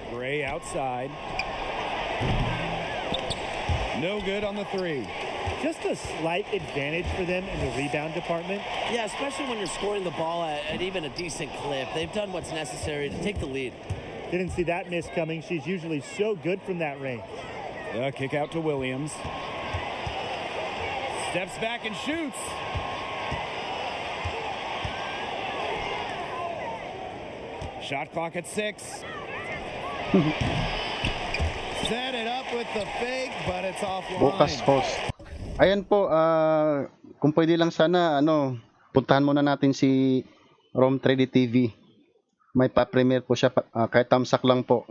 S14: Gray outside. No good on the 3.
S15: Just a slight advantage for them in the rebound department.
S16: Yeah, especially when you're scoring the ball at even a decent clip. They've done what's necessary to take the lead.
S15: Didn't see that miss coming. She's usually so good from that range.
S14: The kick out to Williams. Steps back and shoots. Shot clock at 6. Set it up with the fake, but it's offline.
S1: Bukas host. Ayan po, kung pwede lang sana, puntahan muna natin si Rom 3D TV. May pa-premiere po siya, kahit tamsak lang po.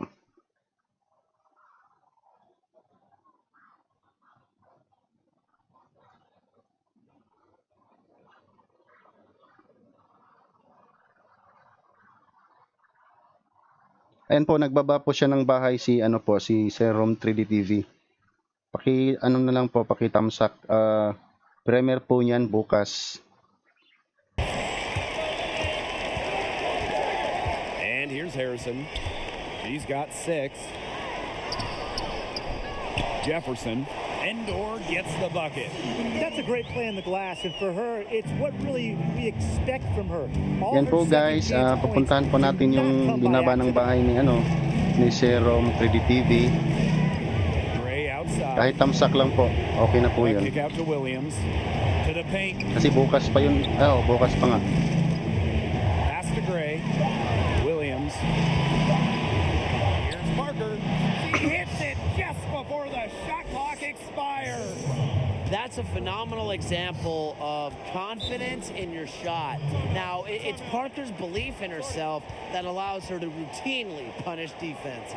S1: Ayan po, nagbaba po siya ng bahay si Sir Rom 3D TV. Na lang po, pakitamsak. Premiere po niyan bukas.
S14: And here's Harrison. She's got 6. Jefferson. Endor gets the bucket.
S15: That's a great play on the glass, and for her, it's what really we expect from her.
S1: Yan po guys, pupuntahan po natin yung binaba ng bahay ni Sir Rom 3D TV. Kahit tamsak lang po, okay na po yun. Kasi bukas pa yun, bukas pa nga.
S14: Pass to Gray. Williams. Here's Parker. He hits it just before the shot clock expires.
S16: that's a phenomenal example of confidence in your shot. Now, it's Parker's belief in herself that allows her to routinely punish defenses.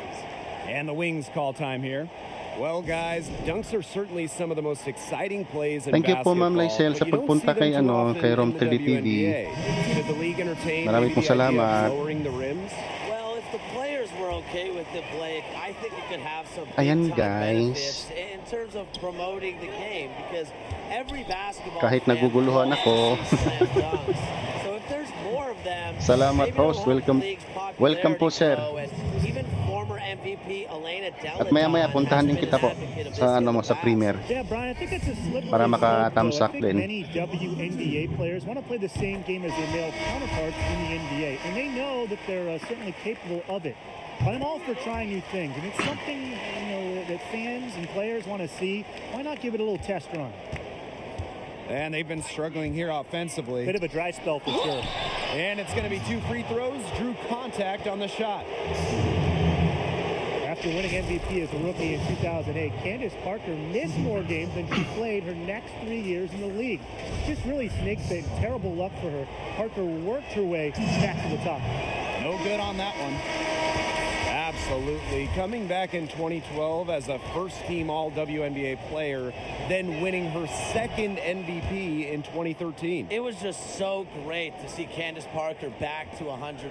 S17: And the Wings call time here. Well, guys, dunks are certainly some of the most exciting plays in
S1: Thank you po,
S17: basketball.
S1: Ma'am Lysel, sa pagpunta kay, kay Romtel TV.
S17: Did the league entertain
S1: Marami
S17: maybe
S1: pong
S17: the idea of
S1: salamat.
S17: lowering the rims?
S16: Well, if the players were okay with it, Blake, I think it could have some
S1: Ayan,
S16: big-time
S1: guys.
S16: benefits in terms of promoting the game because every basketball
S1: Kahit
S16: fan
S1: naguguluhan
S16: wants
S1: ako.
S16: to see slam dunks. So if there's more of them,
S1: Salamat,
S16: maybe it'll
S1: host.
S16: help
S1: Welcome.
S16: the league's
S1: Welcome po,
S16: popularity
S1: sir.
S16: grow, and even former MVP Elena
S1: At maya-maya puntahan din kita po sa sa Premier.
S15: Yeah, Brian, I think it's a slippery
S1: Para
S15: slope,
S1: maka-tamsak
S15: though. I think
S1: din.
S15: many WNBA players want to play the same game as their male counterparts in the NBA, and they know that they're certainly capable of it. But I'm all for trying new things, and it's something that fans and players want to see. Why not give it a little test run?
S17: And they've been struggling here offensively.
S15: Bit of a dry spell for sure.
S17: And it's going to be 2 free throws. Drew contact on the shot.
S15: After winning MVP as a rookie in 2008, Candace Parker missed more games than she played her next 3 years in the league. Just really snakebit, terrible luck for her. Parker worked her way back to the top.
S17: No good on that one. Absolutely. Coming back in 2012 as a first-team All-WNBA player, then winning her second MVP in 2013.
S16: It was just so great to see Candace Parker back to 100%.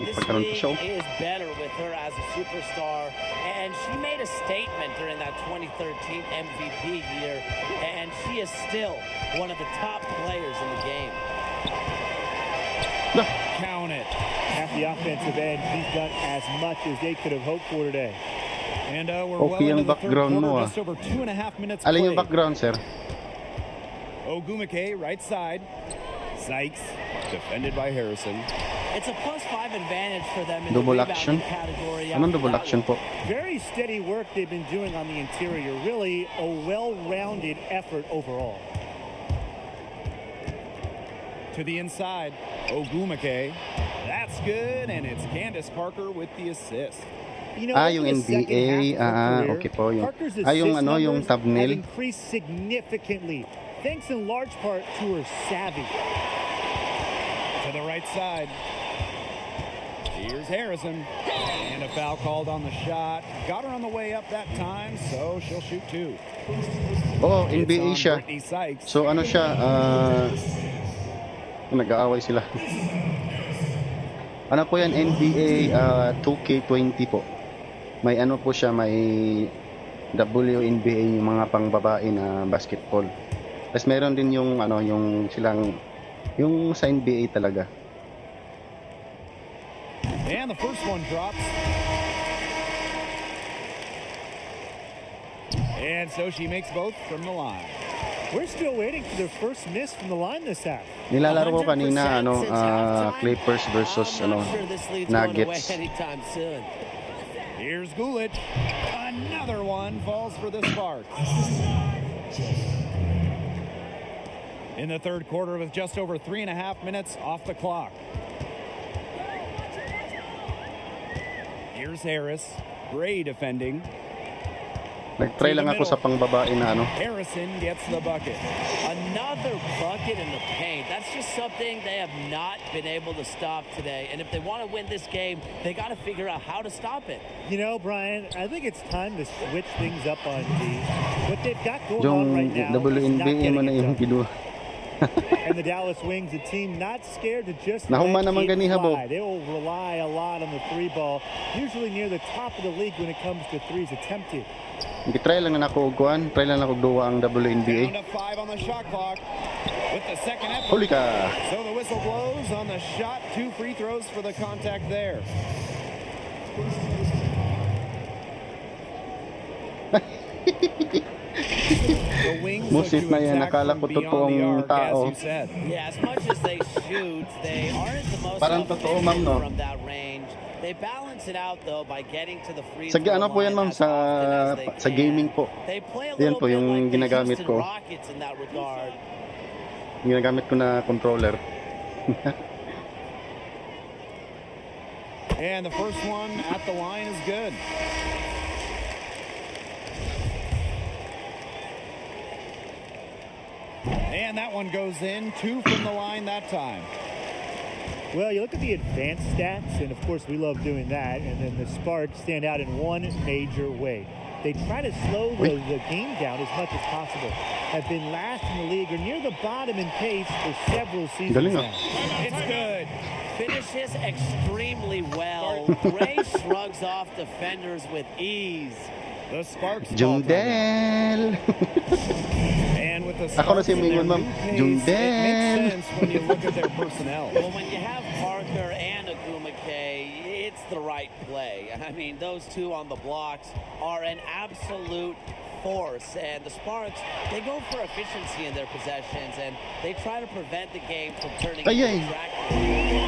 S16: This league is better with her as a superstar, and she made a statement during that 2013 MVP year, and she is still one of the top players in the game.
S17: Count it.
S15: At the offensive end, he's done as much as they could have hoped for today.
S17: And we're
S1: Okay
S17: well
S1: yung
S17: into the third
S1: background
S17: quarter,
S1: mo,
S17: just over 2.5 minutes
S1: Alin yung
S17: played.
S1: background, sir?
S17: Ogumake, right side. Sykes, defended by Harrison.
S16: It's a +5 advantage for them in
S1: Double
S16: the
S1: action.
S16: rebounding category.
S1: Anong double action po?
S15: Very steady work they've been doing on the interior. Really a well-rounded effort overall.
S17: To the inside, Ogumake. That's good, and it's Candace Parker with the assist.
S15: Yung
S1: NBA, okay po. Yung yung
S15: have
S1: thumbnail.
S15: increased significantly, thanks in large part to her savvy.
S17: To the right side. Here's Harrison. And a foul called on the shot. Got her on the way up that time, so she'll shoot 2.
S1: Oh, NBA siya. So ano siya, nag-aaway sila. Ano po yan, NBA 2k20 po. May ano po siya, may WNBA yung mga pangbabae na basketball. Tapos meron din yung yung silang yung sa NBA talaga.
S17: And the first one drops. And so she makes both from the line.
S15: We're still waiting for their first miss from the line this half.
S1: Nilalaro ko kanina Clippers versus Nuggets.
S17: Here's Gulic. Another one falls for the Sparks. In the third quarter with just over 3.5 minutes off the clock. Here's Harris. Gray defending.
S1: Nag-try lang ako sa pangbabae na
S17: Harrison gets the bucket.
S16: Another bucket in the paint. That's just something they have not been able to stop today. And if they want to win this game, they got to figure out how to stop it.
S15: Brian, I think it's time to switch things up on D. What they've got going
S1: Yung
S15: on right now is not
S1: WNBA mo
S15: getting
S1: na
S15: it
S1: yung
S15: done.
S1: kinuha.
S15: And the Dallas Wings, a team not scared to just
S1: Nahuman
S15: let
S1: naman
S15: it
S1: ganiha, Bo.
S15: fly. They will rely a lot on the 3 ball, usually near the top of the league when it comes to threes attempted.
S1: Try lang na ako kuan, try lang ako duwa ang WNBA.
S17: Down to 5 on the shot clock with the second effort.
S1: Huli ka.
S17: So the whistle blows on the shot. 2 free throws for the contact there.
S1: Musit na yan, nakala ko totoong tao.
S16: Yeah, as much as they shoot, they aren't the most
S1: Parang totoo, ma'am, no?
S16: from that range. They balance it out though by getting to the free
S1: Sa
S16: throw
S1: ano po yan, ma'am,
S16: line as often as they
S1: sa
S16: can.
S1: gaming po.
S16: They play a
S1: Yan
S16: little
S1: po
S16: bit
S1: yung
S16: like the
S1: ginagamit
S16: Houston
S1: ko.
S16: Rockets in that regard.
S1: Ginagamit ko na controller.
S17: And the first one at the line is good. And that one goes in, 2 from the line that time.
S15: Well, you look at the advanced stats, and of course we love doing that, and then the Sparks stand out in one major way. They try to slow the game down as much as possible. Have been last in the league or near the bottom in pace for several seasons now.
S16: It's good. Finishes extremely well. Gray shrugs off defenders with ease.
S17: The Sparks
S1: Jundel.
S17: And with the
S1: Ako na si Mingon, ma'am.
S17: it
S1: Jundel.
S17: makes sense when you look at their personnel.
S16: Well, when you have Parker and Agumake, it's the right play. I mean, those two on the blocks are an absolute force. And the Sparks, they go for efficiency in their possessions, and they try to prevent the game from turning into a track.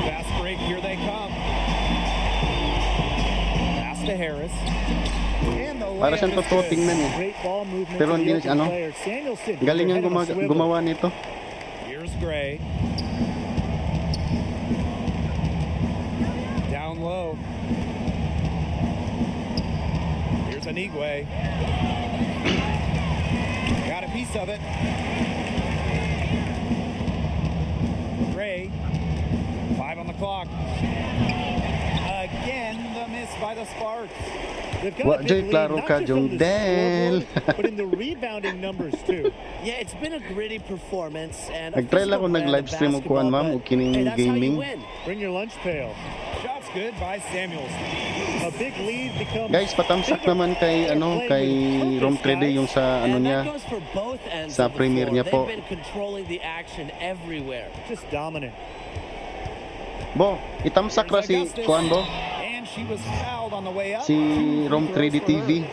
S17: Fast break, here they come. Pass to Harris. And the
S1: Para siyang totoo tingnan eh.
S15: Great ball movement
S1: Pero
S15: to
S1: hindi
S15: the
S1: na
S15: open player. Samuelson,
S1: galing
S15: their
S1: ang
S15: head on a swivel.
S1: gumawa nito.
S17: Here's Gray. Down low. Here's Anigwe. Got a piece of it. Gray. 5 on the clock. Again, the miss by the Sparks.
S15: They've got a big lead,
S1: klaro
S15: not
S1: ka,
S15: just on the
S1: Jundel.
S15: scoreboard, but in the rebounding numbers too.
S16: Yeah, it's been a gritty performance. And a
S1: Nag-try lang ako
S16: physical brand of
S1: nag-livestream ko kuan ma'am,
S16: basketball,
S1: o kining
S16: but, hey, that's how you
S1: gaming.
S16: win.
S15: Bring your lunch pail.
S17: Shots good by Samuelson.
S15: A big lead becomes
S1: Guys, patamsak
S15: bigger.
S1: naman kay kay Rom 3D yung sa
S16: And
S1: niya,
S16: that goes for both ends
S1: sa
S16: of the
S1: premiere
S16: floor.
S1: niya po.
S16: They've been controlling the action everywhere.
S15: Just dominant.
S1: Bo, itamsak ra si kuan bo,
S17: And she was fouled on the way up.
S1: si Rom 3D TV.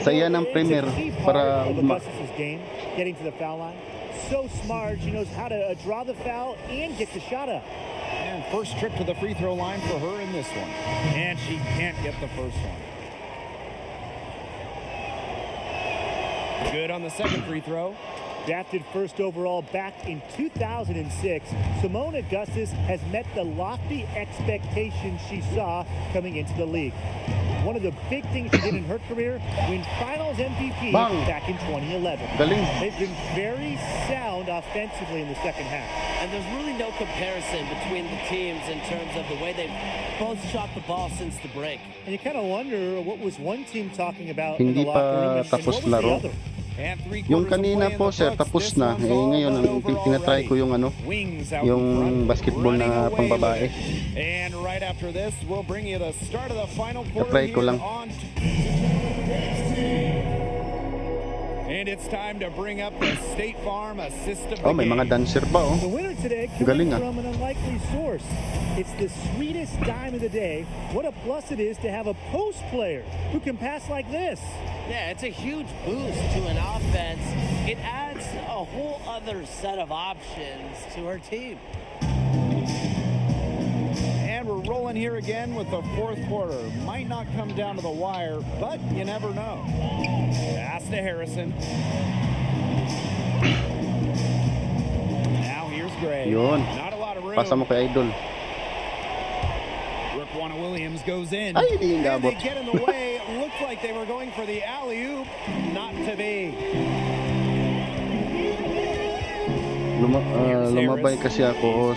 S1: Sa iya ng premier para
S15: of Augustus's game, getting to the foul line. So smart, she knows how to draw the foul and get the shot up.
S17: And first trip to the free throw line for her in this one. And she can't get the first one. Good on the second free throw.
S15: Drafted first overall back in 2006, Simone Augustus has met the lofty expectations she saw coming into the league. One of the big things she did in her career, win Finals MVP back in 2011.
S1: Galing.
S15: They've been very sound offensively in the second half.
S16: And there's really no comparison between the teams in terms of the way they've both shot the ball since the break.
S15: And you kind of wonder what was one team talking about in
S1: Hindi
S15: the locker room
S1: pa
S15: and
S1: tapos
S15: what was
S1: laro.
S15: the other.
S1: Yung kanina po sir, tapos na. Ngayon ang tinatry ko yung yung basketball na pangbabae.
S17: And right after this, we'll bring you the start of the final quarter
S1: Try ko lang.
S17: on. And it's time to bring up the State Farm assist of the
S1: May
S17: game.
S1: mga dancer pa oh.
S15: The winner today
S1: Galing,
S15: coming from an unlikely source. It's the sweetest dime of the day. What a plus it is to have a post player who can pass like this.
S16: Yeah, it's a huge boost to an offense. It adds a whole other set of options to her team.
S17: And we're rolling here again with the fourth quarter. Might not come down to the wire, but you never know. Pass to Harrison. Now here's Gray.
S1: Yun.
S17: Not a lot of room.
S1: Pasa mo kay Idol.
S17: Raquana Williams goes in.
S1: Ay, hindi
S17: and
S1: inabot.
S17: they get in the way. It looked like they were going for the alley-oop. Not to be.
S1: Lumabay kasi ako,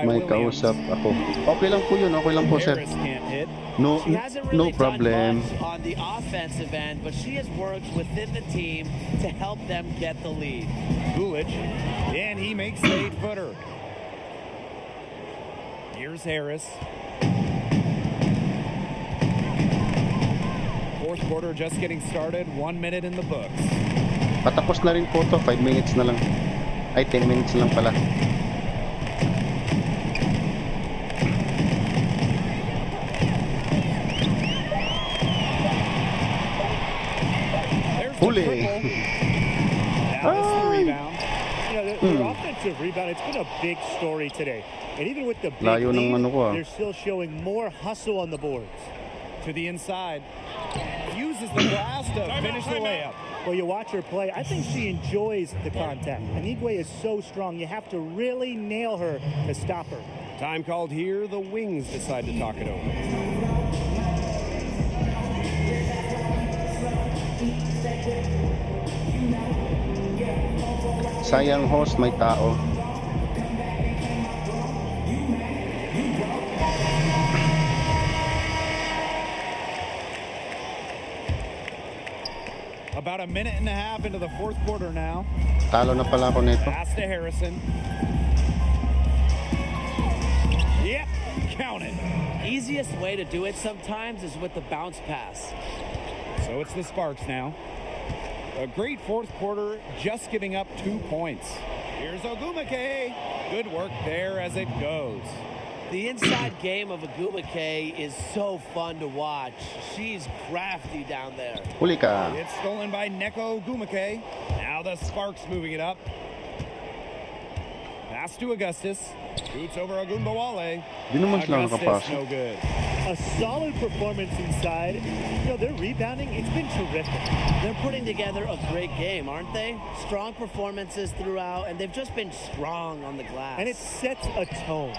S1: may kausap ako. Okay lang po yun, okay lang po sir. No,
S16: She hasn't
S1: no
S16: really
S1: problem.
S16: done much on the offensive end, but she has worked within the team to help them get the lead.
S17: Gulic, and he makes the 8-footer. Here's Harris. Fourth quarter just getting started. 1 minute in the books.
S1: Patapos na rin po to, 5 minutes na lang. Ay, 10 minutes lang pala. Huli!
S15: Their offensive rebound, it's been a big story today. And even with the big
S1: Layo ng
S15: lead,
S1: ano ko, ah.
S15: they're still showing more hustle on the boards.
S17: To the inside. Uses the glass to finish the layup.
S15: Well, you watch her play. I think she enjoys the contact. Anigwe is so strong. You have to really nail her to stop her.
S17: Time called here. The Wings decide to talk it over.
S1: Sayang host, may tao.
S17: About a minute and a half into the fourth quarter now.
S1: Talo na pala ako nito.
S17: Pass to Harrison. Yep, count it.
S16: Easiest way to do it sometimes is with the bounce pass.
S17: So it's the Sparks now. A great fourth quarter, just giving up 2 points. Here's Ogumake. Good work there as it goes.
S16: The inside game of Agumake is so fun to watch. She's crafty down there.
S1: Huli ka.
S17: It's stolen by Neko Ogumake. Now the Sparks moving it up. Pass to Augustus. Shoots over Agumbawale.
S1: Di naman sila
S17: Augustus,
S1: nakapasok.
S17: no good.
S15: A solid performance inside. You know, their rebounding, it's been terrific.
S16: They're putting together a great game, aren't they? Strong performances throughout, and they've just been strong on the glass.
S15: And it sets a tone.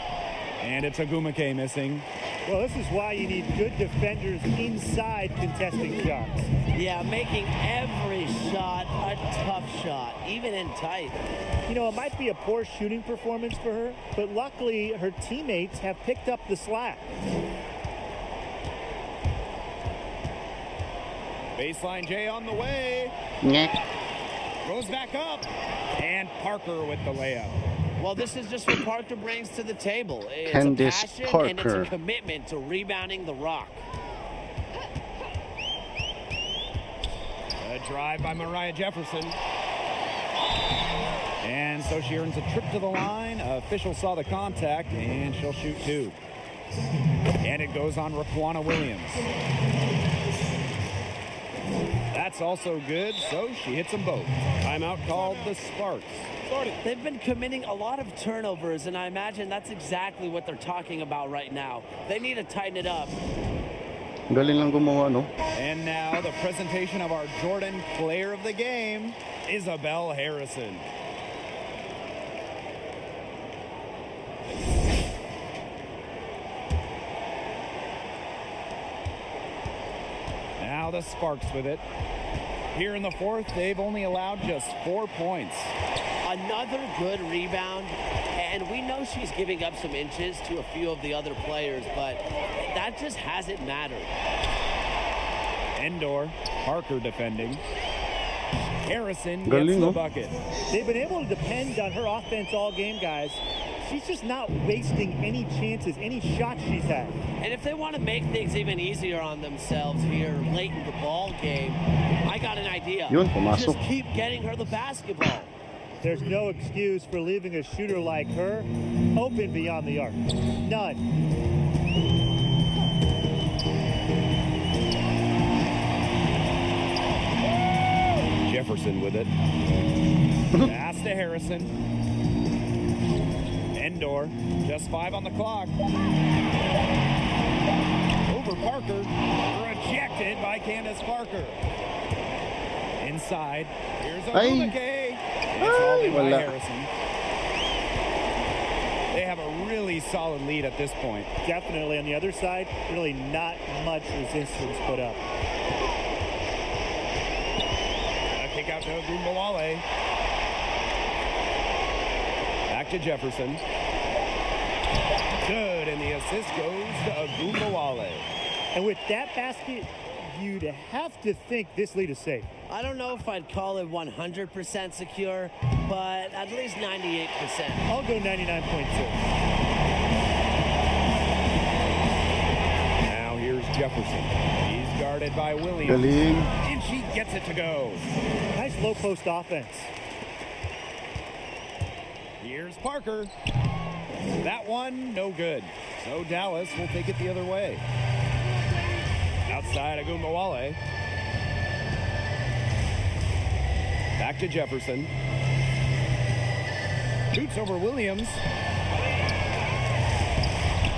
S17: And it's Ogumake missing.
S15: Well, this is why you need good defenders inside contesting shots.
S16: Yeah, making every shot a tough shot, even in tight.
S15: You know, it might be a poor shooting performance for her, but luckily her teammates have picked up the slack.
S17: Baseline J on the way.
S1: Nyeh.
S17: Goes back up. And Parker with the layup.
S16: Well, this is just what Parker brings to the table. It's
S1: Candace
S16: a passion and it's
S1: Parker.
S16: a commitment to rebounding the rock.
S17: A drive by Mariah Jefferson. And so she earns a trip to the line. Official saw the contact, and she'll shoot 2. And it goes on Raquana Williams. That's also good, so she hits them both. Timeout called the Sparks.
S16: They've been committing a lot of turnovers, and I imagine that's exactly what they're talking about right now. They need to tighten it up.
S1: Galing lang gumawa, no?
S17: And now the presentation of our Jordan Player of the Game, Isabel Harrison. Now the Sparks with it. Here in the fourth, they've only allowed just 4 points.
S16: Another good rebound, and we know she's giving up some inches to a few of the other players, but that just hasn't mattered.
S17: Endor, Parker defending. Harrison gets
S1: Galing,
S17: the
S1: no?
S17: bucket.
S15: They've been able to depend on her offense all game, guys. She's just not wasting any chances, any shots she's had.
S16: And if they want to make things even easier on themselves here late in the ball game, I got an idea.
S1: Yun, pumasok.
S16: Just keep getting her the basketball.
S15: There's no excuse for leaving a shooter like her open beyond the arc. None.
S17: Jefferson with it. Pass to Harrison. Endor, just 5 on the clock. Over Parker. Rejected by Candace Parker. Inside. Here's Ogumake. It's all in by
S1: wala.
S17: Harrison. They have a really solid lead at this point.
S15: Definitely on the other side, really not much resistance put up.
S17: A kick out to Agumbawale. Back to Jefferson. Good, and the assist goes to Agumbawale.
S15: And with that basket, you'd have to think this lead is safe.
S16: I don't know if I'd call it 100% secure, but at least 98%.
S15: I'll go 99.6.
S17: Now here's Jefferson. He's guarded by Williams.
S1: Galing.
S17: And she gets it to go.
S15: Nice low post offense.
S17: Here's Parker. That one, no good. So Dallas will take it the other way. Outside Agumbawale. Back to Jefferson. Shoots over Williams.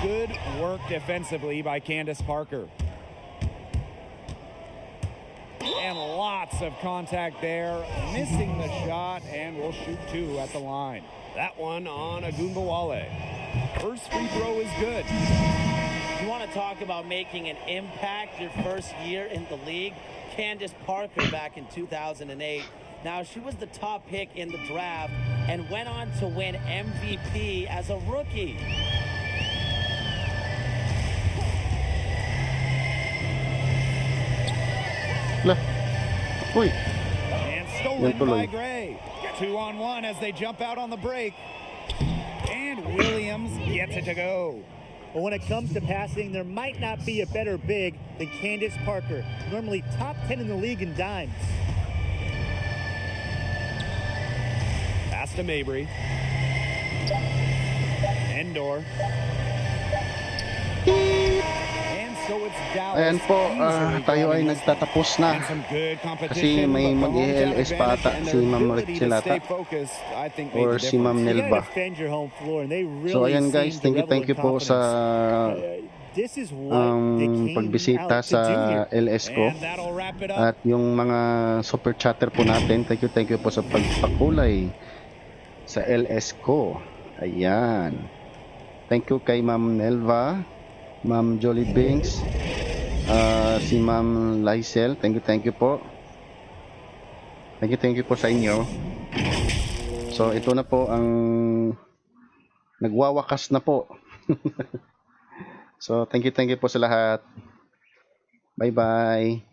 S17: Good work defensively by Candace Parker. And lots of contact there. Missing the shot, and will shoot 2 at the line. That one on Agumbawale. First free throw is good.
S16: You want to talk about making an impact your first year in the league? Candace Parker back in 2008 Now, she was the top pick in the draft and went on to win MVP as a rookie.
S1: Uy.
S14: And stolen by Gray. 2-on-1 as they jump out on the break. And Williams gets it to go.
S15: But when it comes to passing, there might not be a better big than Candace Parker, normally top 10 in the league in dimes.
S14: Pass to Mabry. Endor. And so it's Dallas.
S1: Ayan po, tayo ay nagtatapos na. Kasi may mag-LS pa ata si Ma'am Rachel ata. Or si Ma'am Nelba. So ayan guys, thank you po sa pagbisita sa LS ko. At yung mga super chatter po natin, thank you po sa pagpakulay sa LS ko. Ayan. Thank you kay Ma'am Nelva, Ma'am Jolie Binks, si Ma'am Lysel, thank you po. Thank you po sa inyo. So ito na po ang nagwawakas na po. So thank you po sa lahat. Bye bye.